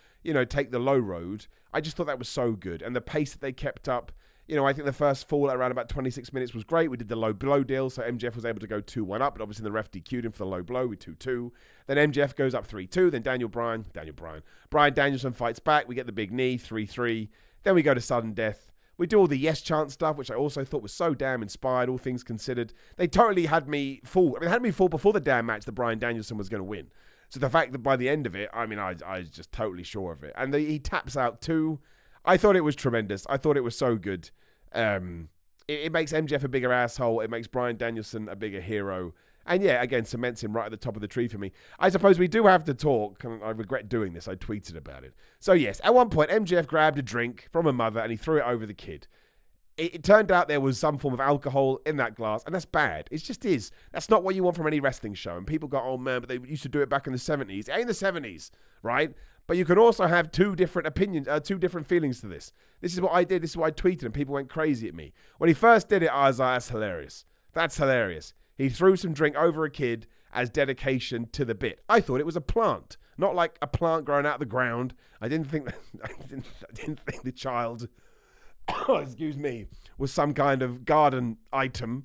take the low road. I just thought that was so good. And the pace that they kept up, I think the first fall at around about 26 minutes was great. We did the low blow deal, so MJF was able to go 2-1 up, but obviously the ref DQ'd him for the low blow with 2-2. Then MJF goes up 3-2. Then Bryan Danielson fights back. We get the big knee, 3-3. Then we go to sudden death. We do all the yes chant stuff, which I also thought was so damn inspired, all things considered. They totally had me fooled. I mean, they had me fooled before the damn match that Bryan Danielson was going to win. So the fact that by the end of it, I mean, I was just totally sure of it. And he taps out too. I thought it was tremendous. I thought it was so good. It makes MJF a bigger asshole. It makes Bryan Danielson a bigger hero. And yeah, again, cements him right at the top of the tree for me. I suppose we do have to talk, and I regret doing this. I tweeted about it. So yes, at one point, MJF grabbed a drink from a mother and he threw it over the kid. It turned out there was some form of alcohol in that glass, and that's bad. It just is. That's not what you want from any wrestling show. And people go, oh man, but they used to do it back in the 70s. It ain't the 70s, right? But you can also have two different opinions, two different feelings to this. This is what I did. This is what I tweeted, and people went crazy at me. When he first did it, I was like, that's hilarious. That's hilarious. He threw some drink over a kid as dedication to the bit. I thought it was a plant, not like a plant growing out of the ground. I didn't think the child, excuse me, was some kind of garden item.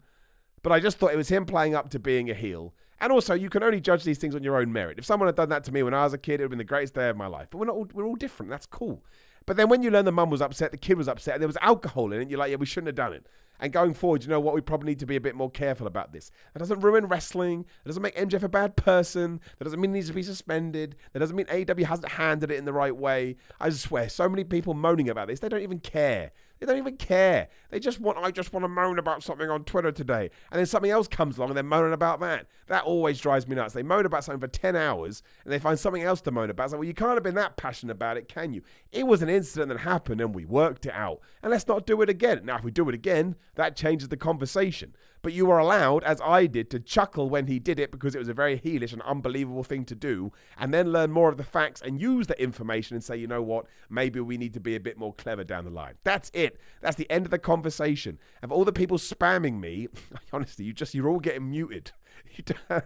But I just thought it was him playing up to being a heel. And also, you can only judge these things on your own merit. If someone had done that to me when I was a kid, it would have been the greatest day of my life. But we're all different. That's cool. But then when you learn the mum was upset, the kid was upset, and there was alcohol in it, you're like, yeah, we shouldn't have done it. And going forward, you know what? We probably need to be a bit more careful about this. That doesn't ruin wrestling. That doesn't make MJF a bad person. That doesn't mean he needs to be suspended. That doesn't mean AEW hasn't handled it in the right way. I swear, so many people moaning about this, they don't even care. They don't even care. I just want to moan about something on Twitter today. And then something else comes along and they're moaning about that. That always drives me nuts. They moan about something for 10 hours and they find something else to moan about. It's like, well, you can't have been that passionate about it, can you? It was an incident that happened and we worked it out. And let's not do it again. Now, if we do it again, that changes the conversation. But you are allowed, as I did, to chuckle when he did it because it was a very heelish and unbelievable thing to do, and then learn more of the facts and use the information and say, you know what, maybe we need to be a bit more clever down the line. That's it. That's the end of the conversation. And for all the people spamming me, honestly, you're all getting muted.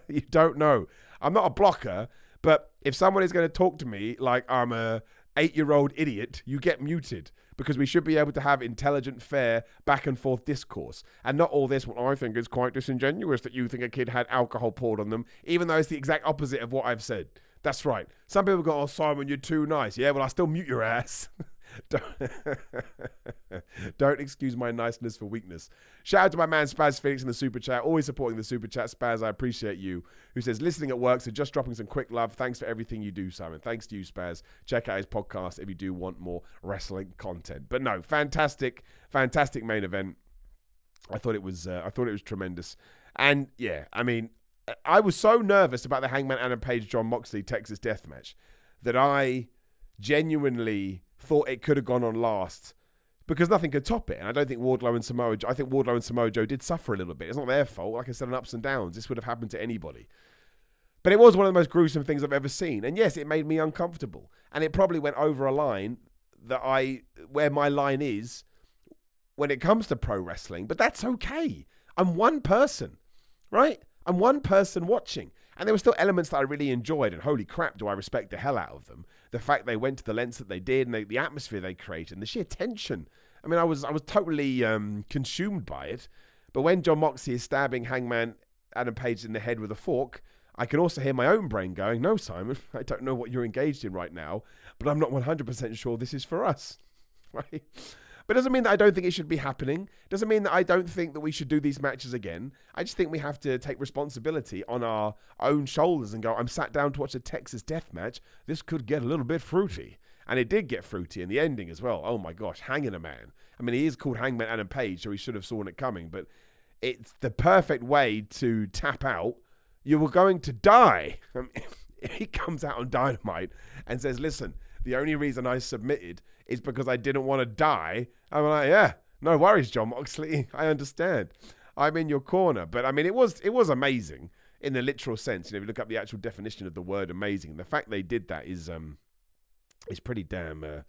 You don't know. I'm not a blocker, but if someone is going to talk to me like I'm a 8-year-old idiot, you get muted. Because we should be able to have intelligent, fair, back and forth discourse. And not all this, well, I think it's quite disingenuous that you think a kid had alcohol poured on them, even though it's the exact opposite of what I've said. That's right. Some people go, oh, Simon, you're too nice. Yeah, well, I still mute your ass. Don't excuse my niceness for weakness. Shout out to my man Spaz Felix in the super chat, always supporting the super chat. Spaz, I appreciate you. Who says, listening at work, so just dropping some quick love. Thanks for everything you do, Simon. Thanks to you, Spaz. Check out his podcast if you do want more wrestling content. But no, fantastic main event. I thought it was tremendous. And yeah, I mean, I was so nervous about the Hangman Adam Page John Moxley Texas death match that I genuinely thought it could have gone on last because nothing could top it. And I don't think Wardlow and Samoa Joe did suffer a little bit. It's not their fault. Like I said, on ups and downs, this would have happened to anybody. But it was one of the most gruesome things I've ever seen. And yes, it made me uncomfortable. And it probably went over a line where my line is when it comes to pro wrestling. But that's okay. I'm one person, right? I'm one person watching. And there were still elements that I really enjoyed, and holy crap, do I respect the hell out of them. The fact they went to the lengths that they did, and the atmosphere they created, and the sheer tension. I mean, I was totally consumed by it. But when John Moxley is stabbing Hangman Adam Page in the head with a fork, I can also hear my own brain going, no, Simon, I don't know what you're engaged in right now, but I'm not 100% sure this is for us, right? But it doesn't mean that I don't think it should be happening. It doesn't mean that I don't think that we should do these matches again. I just think we have to take responsibility on our own shoulders and go, I'm sat down to watch a Texas death match. This could get a little bit fruity. And it did get fruity in the ending as well. Oh my gosh, hanging a man. I mean, he is called Hangman Adam Page, so he should have seen it coming. But it's the perfect way to tap out. You were going to die. I mean, if he comes out on Dynamite and says, listen, the only reason I submitted is because I didn't want to die. I'm like, yeah, no worries, John Moxley. I understand. I'm in your corner. But I mean, it was amazing in the literal sense. You know, if you look up the actual definition of the word amazing, and the fact they did that is pretty damn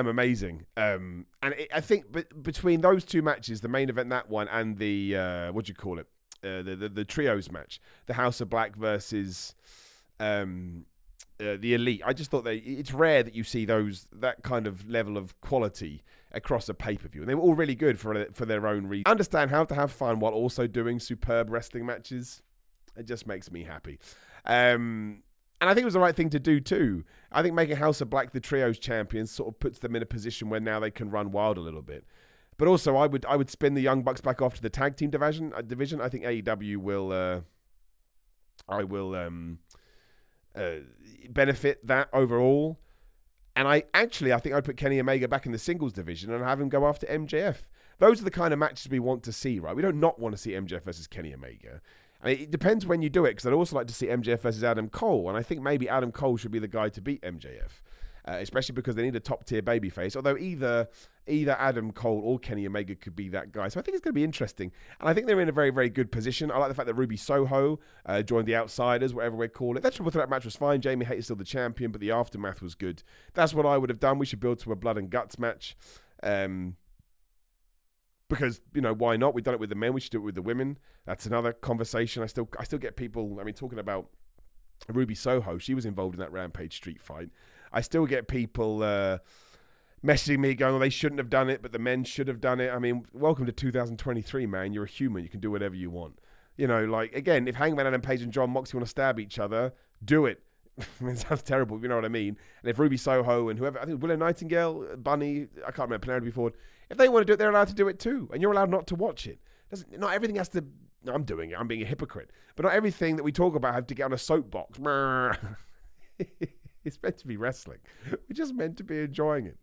amazing. I think between those two matches, the main event, that one, and the the trios match, the House of Black versus the Elite. I just thought it's rare that you see that kind of level of quality across a pay-per-view. And they were all really good for their own reason. Understand how to have fun while also doing superb wrestling matches. It just makes me happy. And And I think it was the right thing to do too. I think making House of Black the trios champions sort of puts them in a position where now they can run wild a little bit. But also, I would spin the Young Bucks back off to the tag team division. I think AEW will benefit that overall. And I think I'd put Kenny Omega back in the singles division and have him go after MJF. Those are the kind of matches we want to see, right? We don't not want to see MJF versus Kenny Omega. I mean, it depends when you do it, because I'd also like to see MJF versus Adam Cole, and I think maybe Adam Cole should be the guy to beat MJF, especially because they need a top-tier babyface, although either Adam Cole or Kenny Omega could be that guy. So I think it's going to be interesting, and I think they're in a very, very good position. I like the fact that Ruby Soho joined the Outsiders, whatever we call it. That triple threat match was fine. Jamie Hayter's still the champion, but the aftermath was good. That's what I would have done. We should build to a blood and guts match. Because, why not? We've done it with the men. We should do it with the women. That's another conversation. I still get people, talking about Ruby Soho. She was involved in that Rampage Street fight. I still get people messaging me going, they shouldn't have done it, but the men should have done it. I mean, welcome to 2023, man. You're a human. You can do whatever you want. Again, if Hangman Adam Page and John Moxley want to stab each other, do it. I mean, it sounds terrible, you know what I mean? And if Ruby Soho and whoever, I think Willow Nightingale, Bunny, I can't remember, Penelope Ford, if they want to do it, they're allowed to do it too. And you're allowed not to watch it. Not everything has to, I'm doing it, I'm being a hypocrite. But not everything that we talk about have to get on a soapbox. It's meant to be wrestling. We're just meant to be enjoying it.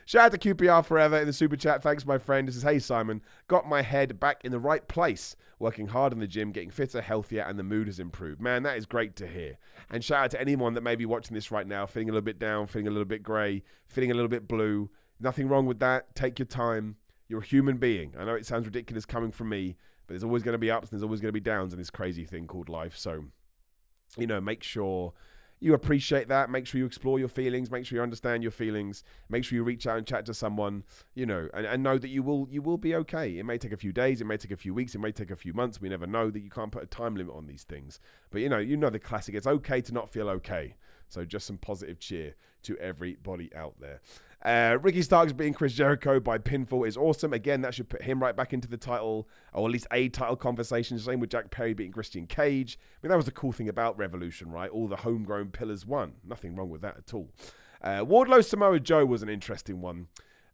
Shout out to QPR Forever in the super chat. Thanks, my friend. This is, hey, Simon. Got my head back in the right place. Working hard in the gym, getting fitter, healthier, and the mood has improved. Man, that is great to hear. And shout out to anyone that may be watching this right now, feeling a little bit down, feeling a little bit grey, feeling a little bit blue. Nothing wrong with that. Take your time. You're a human being. I know it sounds ridiculous coming from me, but there's always going to be ups and there's always going to be downs in this crazy thing called life. So, make sure you appreciate that. Make sure you explore your feelings. Make sure you understand your feelings. Make sure you reach out and chat to someone, and know that you will be okay. It may take a few days. It may take a few weeks. It may take a few months. We never know. That you can't put a time limit on these things. But, you know the classic. It's okay to not feel okay. So just some positive cheer to everybody out there. Ricky Starks beating Chris Jericho by pinfall is awesome. Again, that should put him right back into the title, or at least a title conversation. Same with Jack Perry beating Christian Cage. I mean, that was the cool thing about Revolution, right? All the homegrown pillars won. Nothing wrong with that at all. Wardlow Samoa Joe was an interesting one.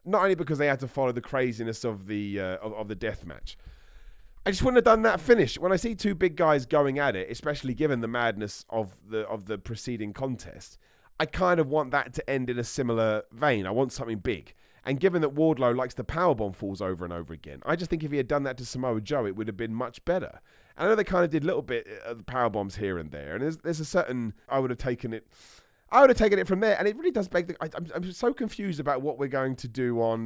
Not only because they had to follow the craziness of the death match. I just wouldn't have done that finish. When I see two big guys going at it, especially given the madness of the preceding contest, I kind of want that to end in a similar vein. I want something big. And given that Wardlow likes the powerbomb falls over and over again, I just think if he had done that to Samoa Joe, it would have been much better. And I know they kind of did a little bit of the powerbombs here and there. And there's a certain, I would have taken it from there. And it really does beg I'm so confused about what we're going to do on,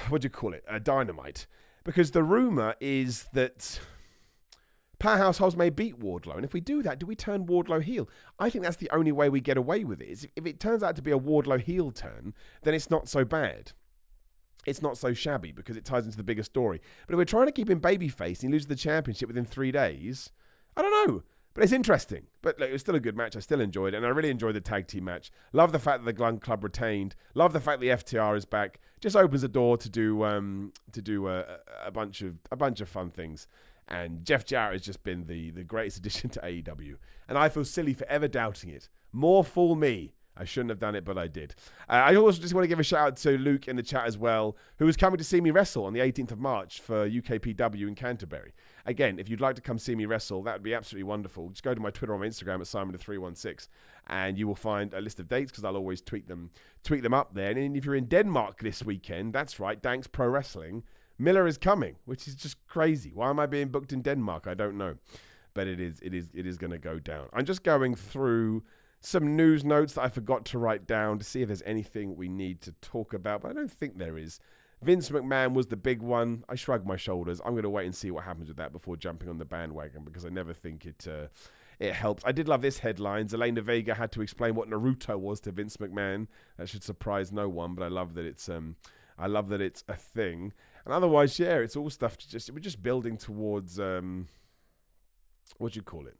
what do you call it? Dynamite. Because the rumor is that Powerhouse Hobbs may beat Wardlow. And if we do that, do we turn Wardlow heel? I think that's the only way we get away with it. Is if it turns out to be a Wardlow heel turn, then it's not so bad. It's not so shabby because it ties into the bigger story. But if we're trying to keep him babyface and he loses the championship within 3 days, I don't know. But it's interesting. But look, it was still a good match. I still enjoyed it. And I really enjoyed the tag team match. Love the fact that the Gun Club retained. Love the fact the FTR is back. Just opens the door to do a bunch of fun things. And Jeff Jarrett has just been the greatest addition to AEW. And I feel silly for ever doubting it. More fool me. I shouldn't have done it, but I did. I also just want to give a shout out to Luke in the chat as well, who was coming to see me wrestle on the 18th of March for UKPW in Canterbury. Again, if you'd like to come see me wrestle, that would be absolutely wonderful. Just go to my Twitter or my Instagram at Simon316, and you will find a list of dates because I'll always tweet them up there. And if you're in Denmark this weekend, that's right, Danks Pro Wrestling, Miller is coming, which is just crazy. Why am I being booked in Denmark? I don't know, but it is going to go down. I'm just going through some news notes that I forgot to write down to see if there's anything we need to talk about, but I don't think there is. Vince McMahon was the big one. I shrugged my shoulders. I'm going to wait and see what happens with that before jumping on the bandwagon because I never think it helps. I did love this headline. Zelina Vega had to explain what Naruto was to Vince McMahon. That should surprise no one, but I love that it's a thing. And otherwise, yeah, it's all stuff. We're just building towards what do you call it?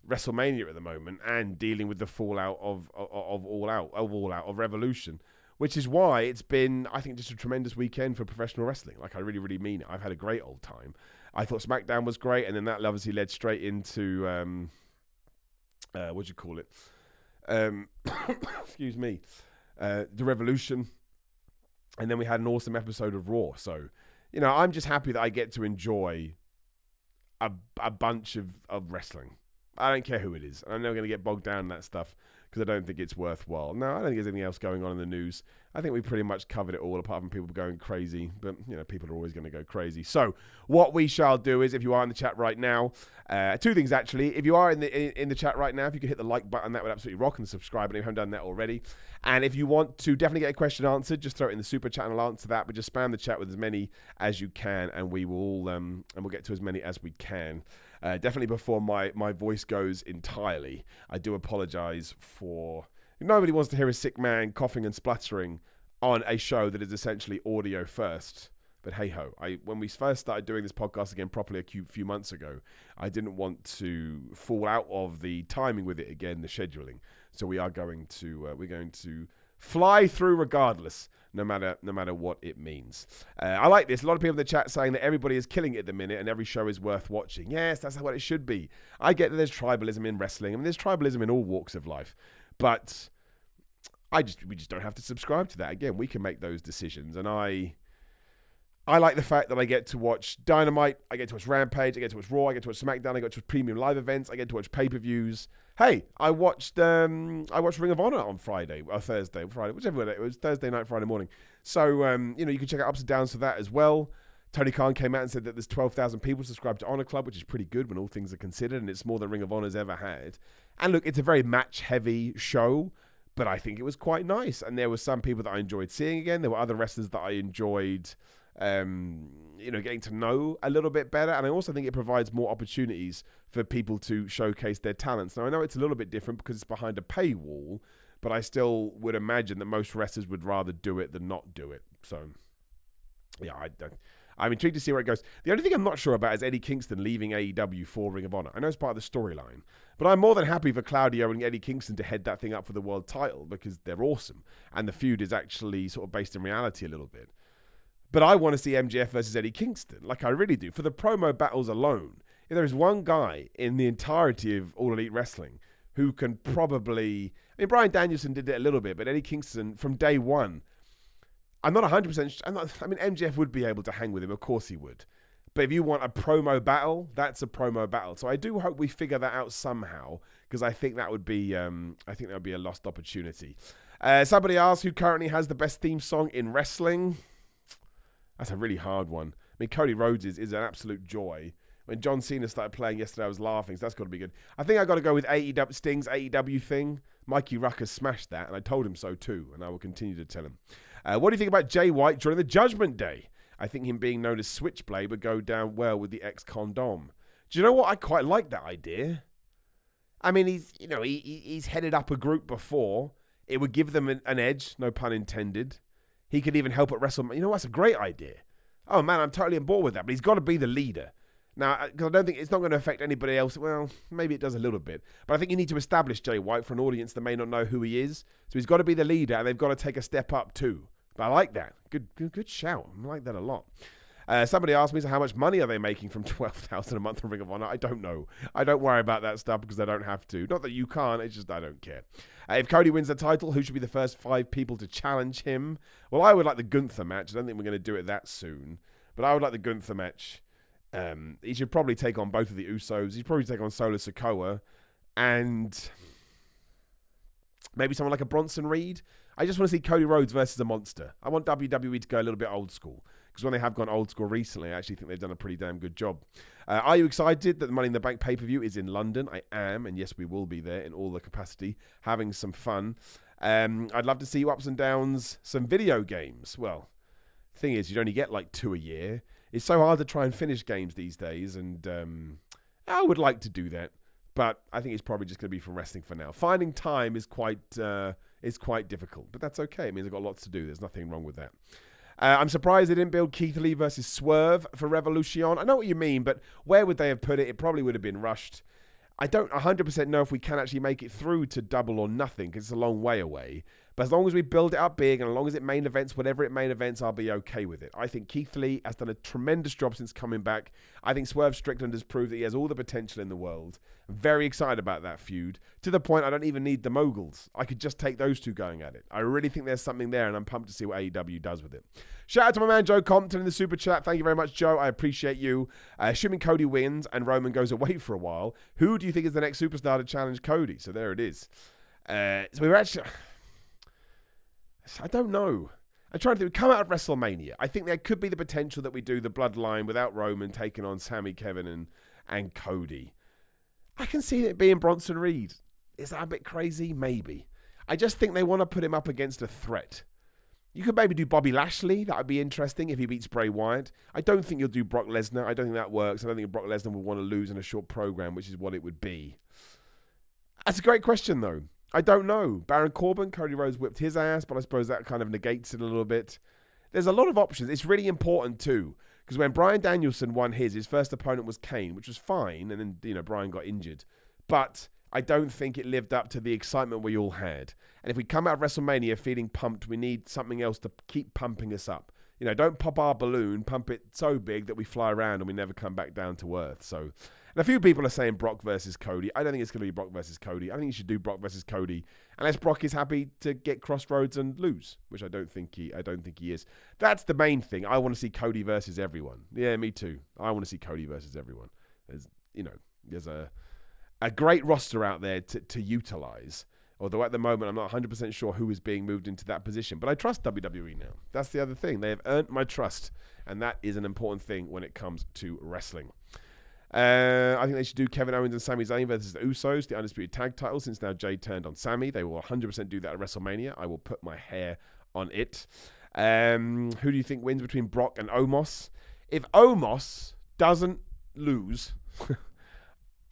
WrestleMania at the moment and dealing with the fallout of Revolution, which is why it's been, I think, just a tremendous weekend for professional wrestling. Like, I really, really mean it. I've had a great old time. I thought SmackDown was great, and then that obviously led straight into what do you call it? Excuse me. The Revolution. And then we had an awesome episode of Raw. So, I'm just happy that I get to enjoy a bunch of wrestling. I don't care who it is. I'm never going to get bogged down in that stuff because I don't think it's worthwhile. No, I don't think there's anything else going on in the news. I think we pretty much covered it all, apart from people going crazy. But, people are always going to go crazy. So what we shall do is, if you are in the chat right now, two things actually. If you are in the chat right now, if you could hit the like button, that would absolutely rock, and subscribe if you haven't done that already. And if you want to definitely get a question answered, just throw it in the super chat and I'll answer that. But just spam the chat with as many as you can, and we will and we'll get to as many as we can. Definitely before my voice goes entirely. I do apologize for... Nobody wants to hear a sick man coughing and spluttering on a show that is essentially audio first. But hey-ho, when we first started doing this podcast again properly a few months ago, I didn't want to fall out of the timing with it again, the scheduling. So we are going to we're going to fly through regardless, no matter what it means. I like this. A lot of people in the chat saying that everybody is killing it at the minute and every show is worth watching. Yes, that's what it should be. I get that there's tribalism in wrestling. I mean, there's tribalism in all walks of life. But we just don't have to subscribe to that. Again, we can make those decisions. And I like the fact that I get to watch Dynamite, I get to watch Rampage, I get to watch Raw, I get to watch SmackDown, I get to watch premium live events, I get to watch pay-per-views. Hey, I watched Ring of Honor on Friday, or Thursday, Friday, whichever day it was, Thursday night, Friday morning. So, you can check out ups and downs for that as well. Tony Khan came out and said that there's 12,000 people subscribed to Honor Club, which is pretty good when all things are considered, and it's more than Ring of Honor's ever had. And look, it's a very match-heavy show, but I think it was quite nice. And there were some people that I enjoyed seeing again. There were other wrestlers that I enjoyed, getting to know a little bit better. And I also think it provides more opportunities for people to showcase their talents. Now, I know it's a little bit different because it's behind a paywall, but I still would imagine that most wrestlers would rather do it than not do it. So, yeah, I'm intrigued to see where it goes. The only thing I'm not sure about is Eddie Kingston leaving AEW for Ring of Honor. I know it's part of the storyline, but I'm more than happy for Claudio and Eddie Kingston to head that thing up for the world title because they're awesome. And the feud is actually sort of based in reality a little bit. But I want to see MJF versus Eddie Kingston, like I really do. For the promo battles alone, if there is one guy in the entirety of All Elite Wrestling who can probably... I mean, Bryan Danielson did it a little bit, but Eddie Kingston, from day one... I'm not 100%... I mean, MJF would be able to hang with him. Of course he would. But if you want a promo battle, that's a promo battle. So I do hope we figure that out somehow, because I think that would be a lost opportunity. Somebody asked who currently has the best theme song in wrestling. That's a really hard one. I mean, Cody Rhodes is an absolute joy. When John Cena started playing yesterday, I was laughing, so that's got to be good. I think I got to go with Sting's AEW thing. Mikey Ruckus smashed that, and I told him so too, and I will continue to tell him. What do you think about Jay White during the Judgment Day? I think him being known as Switchblade would go down well with the ex-condom. Do you know what? I quite like that idea. I mean, he's headed up a group before. It would give them an edge, no pun intended. He could even help at WrestleMania. You know, that's a great idea. Oh, man, I'm totally on board with that. But he's got to be the leader. Now, because I don't think it's not going to affect anybody else. Well, maybe it does a little bit. But I think you need to establish Jay White for an audience that may not know who he is. So he's got to be the leader, and they've got to take a step up too. But I like that. Good shout. I like that a lot. Somebody asked me, so how much money are they making from $12,000 a month from Ring of Honor? I don't know. I don't worry about that stuff because I don't have to. Not that you can't, it's just I don't care. If Cody wins the title, who should be the first 5 people to challenge him? Well, I would like the Gunther match. I don't think we're going to do it that soon. But I would like the Gunther match. He should probably take on both of the Usos. He'd probably take on Solo Sikoa. And maybe someone like a Bronson Reed. I just want to see Cody Rhodes versus a monster. I want WWE to go a little bit old school. Because when they have gone old school recently, I actually think they've done a pretty damn good job. Are you excited that the Money in the Bank pay-per-view is in London? I am, and yes, we will be there in all the capacity, having some fun. I'd love to see you ups and downs some video games. Well, the thing is, you'd only get like 2 a year. It's so hard to try and finish games these days, and I would like to do that. But I think it's probably just going to be from wrestling for now. Finding time is quite difficult, but that's okay. It means I've got lots to do. There's nothing wrong with that. I'm surprised they didn't build Keith Lee versus Swerve for Revolution. I know what you mean, but where would they have put it? It probably would have been rushed. I don't 100% know if we can actually make it through to Double or Nothing because it's a long way away. But as long as we build it up big and as long as it main events, whatever it main events, I'll be okay with it. I think Keith Lee has done a tremendous job since coming back. I think Swerve Strickland has proved that he has all the potential in the world. I'm very excited about that feud, to the point I don't even need the Moguls. I could just take those two going at it. I really think there's something there, and I'm pumped to see what AEW does with it. Shout out to my man Joe Compton in the super chat. Thank you very much, Joe. I appreciate you. Assuming Cody wins and Roman goes away for a while, who do you think is the next superstar to challenge Cody? So there it is. So we were actually... I don't know. I'm trying to think. We come out of WrestleMania. I think there could be the potential that we do the Bloodline without Roman taking on Sami, Kevin, and Cody. I can see it being Bronson Reed. Is that a bit crazy? Maybe. I just think they want to put him up against a threat. You could maybe do Bobby Lashley. That would be interesting if he beats Bray Wyatt. I don't think you'll do Brock Lesnar. I don't think that works. I don't think Brock Lesnar would want to lose in a short program, which is what it would be. That's a great question, though. I don't know. Baron Corbin, Cody Rhodes whipped his ass, but I suppose that kind of negates it a little bit. There's a lot of options. It's really important, too, because when Bryan Danielson won his first opponent was Kane, which was fine, and then, Bryan got injured. But I don't think it lived up to the excitement we all had. And if we come out of WrestleMania feeling pumped, we need something else to keep pumping us up. Don't pop our balloon, pump it so big that we fly around and we never come back down to earth. So, and a few people are saying Brock versus Cody. I don't think it's going to be Brock versus Cody. I think you should do Brock versus Cody, unless Brock is happy to get Crossroads and lose, which I don't think he is. That's the main thing. I want to see Cody versus everyone. Yeah, me too. I want to see Cody versus everyone. There's a great roster out there to utilize. Although at the moment, I'm not 100% sure who is being moved into that position. But I trust WWE now. That's the other thing. They have earned my trust. And that is an important thing when it comes to wrestling. I think they should do Kevin Owens and Sami Zayn versus the Usos, the Undisputed Tag title, since now Jey turned on Sami. They will 100% do that at WrestleMania. I will put my hair on it. Who do you think wins between Brock and Omos? If Omos doesn't lose...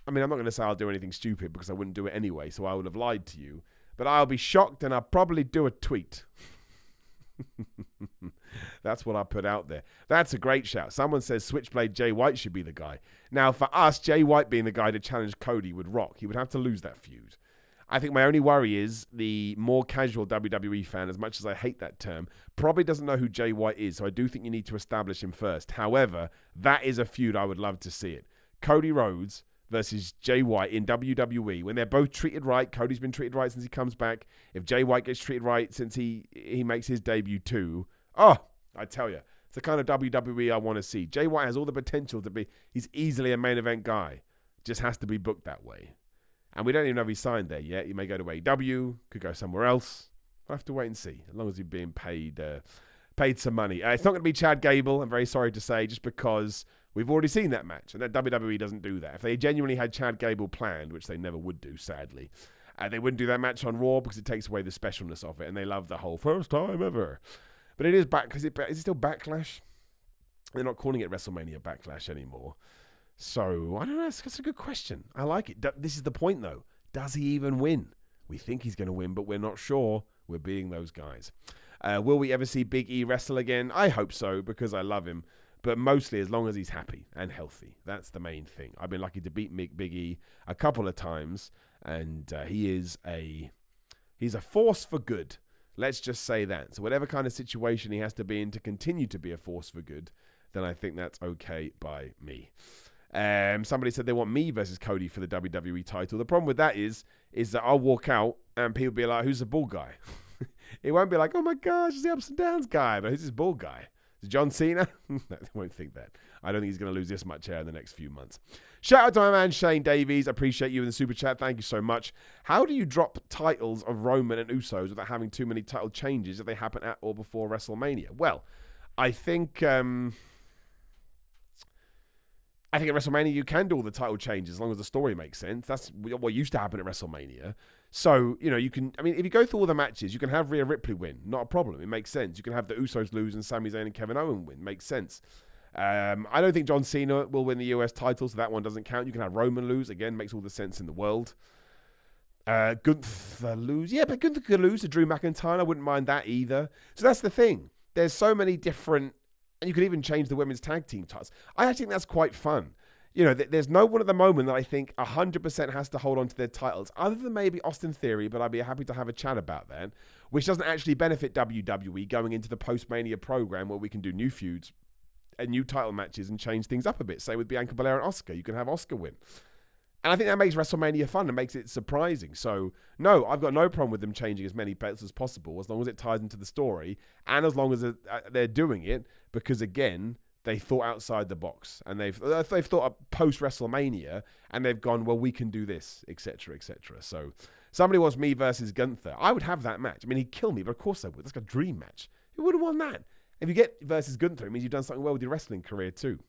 I mean, I'm not going to say I'll do anything stupid because I wouldn't do it anyway, so I would have lied to you. But I'll be shocked and I'll probably do a tweet. That's what I put out there. That's a great shout. Someone says Switchblade Jay White should be the guy. Now, for us, Jay White being the guy to challenge Cody would rock. He would have to lose that feud. I think my only worry is the more casual WWE fan, as much as I hate that term, probably doesn't know who Jay White is, so I do think you need to establish him first. However, that is a feud I would love to see it. Cody Rhodes versus Jay White in WWE, when they're both treated right. Cody's been treated right since he comes back. If Jay White gets treated right since he makes his debut too, I tell you, it's the kind of WWE I want to see. Jay White has all the potential to be, he's easily a main event guy. Just has to be booked that way. And we don't even know if he's signed there yet. He may go to AEW, could go somewhere else. We'll have to wait and see, as long as he's being paid some money. It's not going to be Chad Gable, I'm very sorry to say, just because we've already seen that match, and that WWE doesn't do that. If they genuinely had Chad Gable planned, which they never would do, sadly, they wouldn't do that match on Raw because it takes away the specialness of it, and they love the whole first time ever. But it is back. Is it still Backlash? They're not calling it WrestleMania Backlash anymore. So, I don't know. That's a good question. I like it. This is the point, though. Does he even win? We think he's going to win, but we're not sure. We're being those guys. Will we ever see Big E wrestle again? I hope so, because I love him. But mostly as long as he's happy and healthy. That's the main thing. I've been lucky to beat Big E a couple of times, and he's a force for good. Let's just say that. So whatever kind of situation he has to be in to continue to be a force for good, then I think that's okay by me. Somebody said they want me versus Cody for the WWE title. The problem with that is that I'll walk out and people be like, who's the bald guy? It won't be like, oh my gosh, it's the ups and downs guy, but who's this bald guy? Is it John Cena? No, they won't think that. I don't think he's going to lose this much hair in the next few months. Shout out to my man Shane Davies. Appreciate you in the super chat. Thank you so much. How do you drop titles of Roman and Usos without having too many title changes if they happen at or before WrestleMania? Well, I think at WrestleMania you can do all the title changes as long as the story makes sense. That's what used to happen at WrestleMania. So, you can, if you go through all the matches, you can have Rhea Ripley win. Not a problem. It makes sense. You can have the Usos lose and Sami Zayn and Kevin Owens win. Makes sense. I don't think John Cena will win the US title, so that one doesn't count. You can have Roman lose. Again, makes all the sense in the world. Gunther lose. Yeah, but Gunther could lose to Drew McIntyre. I wouldn't mind that either. So that's the thing. There's so many different, and you could even change the women's tag team titles. I actually think that's quite fun. there's no one at the moment that I think 100% has to hold on to their titles, other than maybe Austin Theory, but I'd be happy to have a chat about that, which doesn't actually benefit WWE going into the post-Mania program where we can do new feuds and new title matches and change things up a bit. Say with Bianca Belair and Asuka, you can have Asuka win. And I think that makes WrestleMania fun and makes it surprising. So, no, I've got no problem with them changing as many belts as possible, as long as it ties into the story and as long as they're doing it, because, again, they thought outside the box. And they've thought of post-WrestleMania, and they've gone, well, we can do this, etc., etc. So, somebody wants me versus Gunther. I would have that match. I mean, he'd kill me, but of course I would. That's like a dream match. Who would have won that? If you get versus Gunther, it means you've done something well with your wrestling career, too.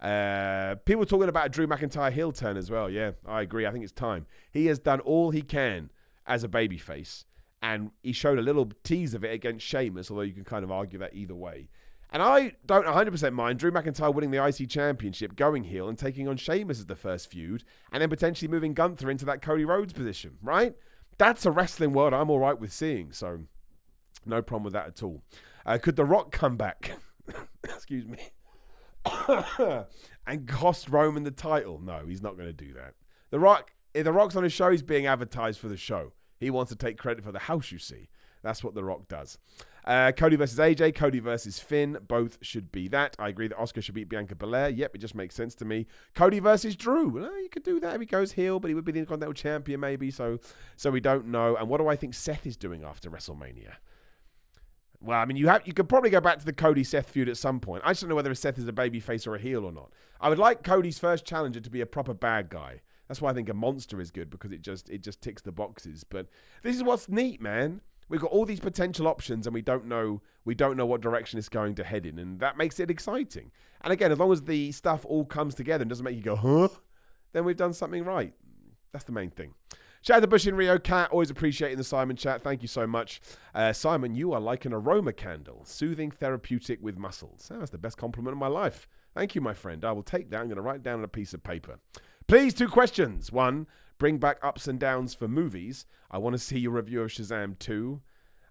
People talking about a Drew McIntyre heel turn as well. Yeah, I agree. I think it's time. He has done all he can as a babyface, and he showed a little tease of it against Sheamus, although you can kind of argue that either way. And I don't 100% mind Drew McIntyre winning the IC Championship, going heel and taking on Sheamus as the first feud, and then potentially moving Gunther into that Cody Rhodes position, right? That's a wrestling world I'm all right with seeing, so no problem with that at all. Could The Rock come back? Excuse me. And cost Roman the title? No, he's not going to do that. If The Rock's on a show, he's being advertised for the show. He wants to take credit for the house, you see. That's what The Rock does. Cody versus AJ, Cody versus Finn, both should be that. I agree that Asuka should beat Bianca Belair. Yep, it just makes sense to me. Cody versus Drew. Well, you could do that if he goes heel, but he would be the Intercontinental Champion maybe, so we don't know. And what do I think Seth is doing after WrestleMania? Well, I mean, you could probably go back to the Cody-Seth feud at some point. I just don't know whether Seth is a babyface or a heel or not. I would like Cody's first challenger to be a proper bad guy. That's why I think a monster is good, because it just ticks the boxes. But this is what's neat, man. We've got all these potential options, and we don't know what direction it's going to head in, and that makes it exciting. And again, as long as the stuff all comes together and doesn't make you go, huh? Then we've done something right. That's the main thing. Shout out to Bush in Rio Cat, always appreciating the Simon chat. Thank you so much. Simon, you are like an aroma candle, soothing, therapeutic with muscles. That's the best compliment of my life. Thank you, my friend. I will take that. I'm going to write it down on a piece of paper. Please, 2 questions. 1, bring back ups and downs for movies. I want to see your review of Shazam 2.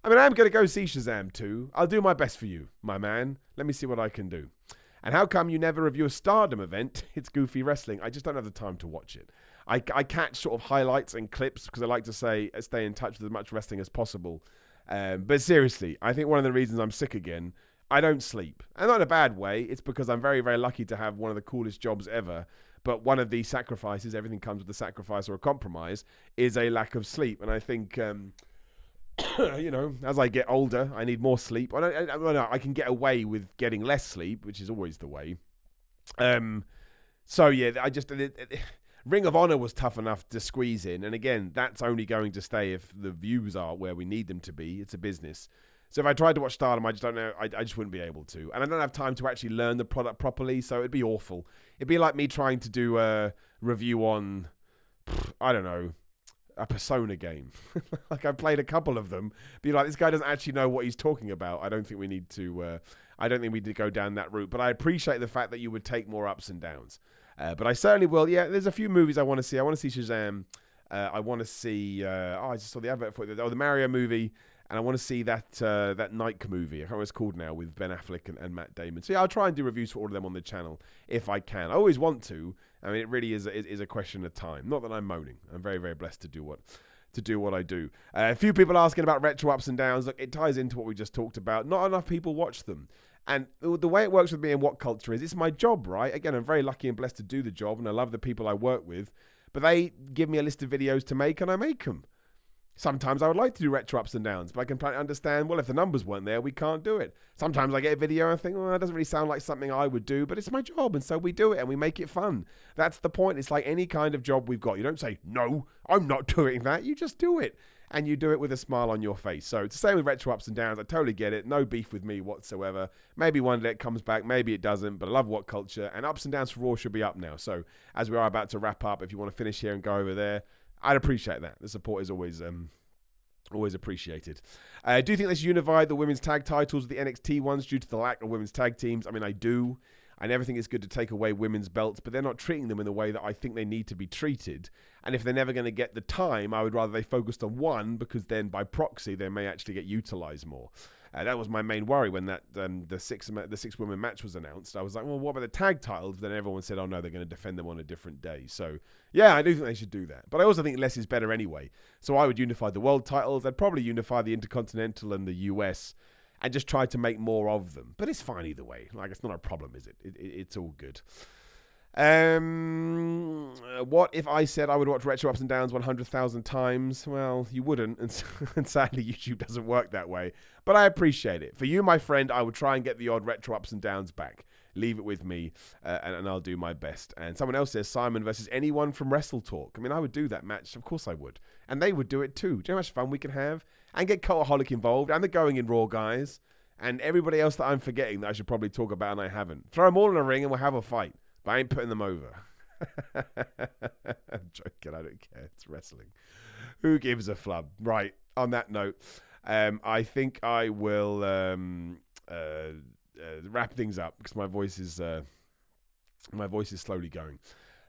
I mean, I'm going to go see Shazam 2. I'll do my best for you, my man. Let me see what I can do. And how come you never review a Stardom event? It's goofy wrestling. I just don't have the time to watch it. I catch sort of highlights and clips because I like to stay in touch with as much wrestling as possible. But seriously, I think one of the reasons I'm sick again, I don't sleep. And not in a bad way. It's because I'm very, very lucky to have one of the coolest jobs ever. But one of the sacrifices, everything comes with a sacrifice or a compromise, is a lack of sleep. And I think, as I get older, I need more sleep. I can get away with getting less sleep, which is always the way. So, yeah, Ring of Honor was tough enough to squeeze in. And again, that's only going to stay if the views are where we need them to be. It's a business. So if I tried to watch Stardom, I just don't know. I just wouldn't be able to. And I don't have time to actually learn the product properly. So it'd be awful. It'd be like me trying to do a review on, I don't know, a Persona game. Like I've played a couple of them. Be like, this guy doesn't actually know what he's talking about. I don't think we need to go down that route. But I appreciate the fact that you would take more ups and downs. But I certainly will. Yeah, there's a few movies I want to see. I want to see Shazam. I want to see. I just saw the advert for it. The Mario movie, and I want to see that Nike movie. I can't remember what it's called now, with Ben Affleck and Matt Damon. So yeah, I'll try and do reviews for all of them on the channel if I can. I always want to. I mean, it really is a question of time. Not that I'm moaning. I'm very, very blessed to do what I do. A few people asking about retro ups and downs. Look, it ties into what we just talked about. Not enough people watch them. And the way it works with me and what culture is, it's my job, right? Again, I'm very lucky and blessed to do the job, and I love the people I work with. But they give me a list of videos to make, and I make them. Sometimes I would like to do retro ups and downs, but I can understand, well, if the numbers weren't there, we can't do it. Sometimes I get a video and I think, well, that doesn't really sound like something I would do, but it's my job, and so we do it, and we make it fun. That's the point. It's like any kind of job we've got. You don't say, no, I'm not doing that. You just do it. And you do it with a smile on your face. So to say with retro ups and downs, I totally get it. No beef with me whatsoever. Maybe one day it comes back, maybe it doesn't, but I love what culture. And ups and downs for Raw should be up now. So as we are about to wrap up, if you want to finish here and go over there, I'd appreciate that. The support is always appreciated. Do you think they should unify the women's tag titles with the NXT ones due to the lack of women's tag teams? I mean, I do. I never think it's good to take away women's belts, but they're not treating them in the way that I think they need to be treated. And if they're never going to get the time, I would rather they focused on one, because then by proxy, they may actually get utilized more. That was my main worry when that the six women match was announced. I was like, well, what about the tag titles? Then everyone said, oh no, they're going to defend them on a different day. So yeah, I do think they should do that. But I also think less is better anyway. So I would unify the world titles. I'd probably unify the Intercontinental and the US and just try to make more of them. But it's fine either way. Like, it's not a problem, is it? It's all good. What if I said I would watch Retro Ups and Downs 100,000 times? Well, you wouldn't, and sadly YouTube doesn't work that way. But I appreciate it. For you, my friend, I would try and get the odd Retro Ups and Downs back. Leave it with me, and I'll do my best. And someone else says Simon versus anyone from Wrestle Talk. I mean, I would do that match. Of course I would. And they would do it too. Do you know how much fun we can have? And get Cultaholic involved, and the Going in Raw guys, and everybody else that I'm forgetting that I should probably talk about and I haven't. Throw them all in a ring and we'll have a fight. But I ain't putting them over. I'm joking. I don't care. It's wrestling. Who gives a flub? Right. On that note, I think I will wrap things up because my voice is slowly going.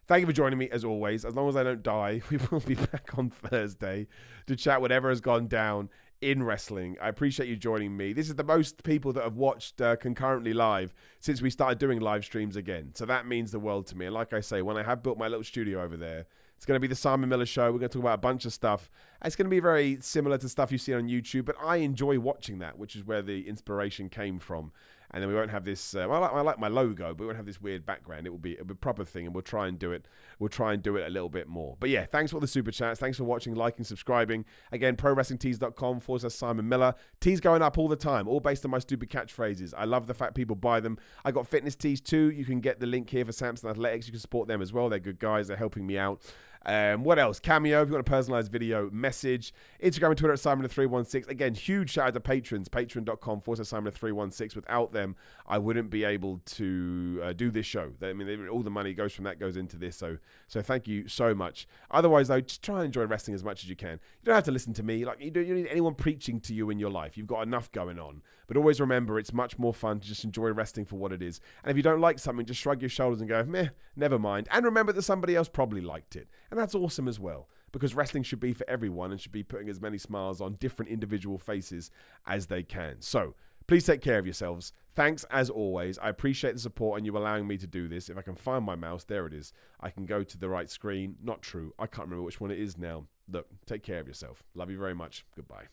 Thank you for joining me as always. As long as I don't die, we will be back on Thursday to chat whatever has gone down in wrestling. I appreciate you joining me. This is the most people that have watched concurrently live since we started doing live streams again. So that means the world to me. And like I say, when I have built my little studio over there, it's going to be the Simon Miller Show. We're going to talk about a bunch of stuff. It's going to be very similar to stuff you see on YouTube, but I enjoy watching that, which is where the inspiration came from. And then we won't have this. I like my logo, but we won't have this weird background. It'll be a proper thing, and we'll try and do it. We'll try and do it a little bit more. But yeah, thanks for all the super chats. Thanks for watching, liking, subscribing. Again, ProWrestlingTees.com/Simon Miller. Tees going up all the time, all based on my stupid catchphrases. I love the fact people buy them. I got fitness tees too. You can get the link here for Samson Athletics. You can support them as well. They're good guys. They're helping me out. What else? Cameo, if you want a personalized video message. Instagram and Twitter at Simon316. Again, huge shout out to patrons. Patreon.com/Simon316. Without them, I wouldn't be able to do this show. I mean, all the money goes from that goes into this. So thank you so much. Otherwise, though, just try and enjoy wrestling as much as you can. You don't have to listen to me. Like you don't need anyone preaching to you in your life. You've got enough going on. But always remember, it's much more fun to just enjoy wrestling for what it is. And if you don't like something, just shrug your shoulders and go, meh, never mind. And remember that somebody else probably liked it. And that's awesome as well, because wrestling should be for everyone and should be putting as many smiles on different individual faces as they can. So please take care of yourselves. Thanks as always. I appreciate the support and you allowing me to do this. If I can find my mouse, there it is. I can go to the right screen. Not true. I can't remember which one it is now. Look, take care of yourself. Love you very much. Goodbye.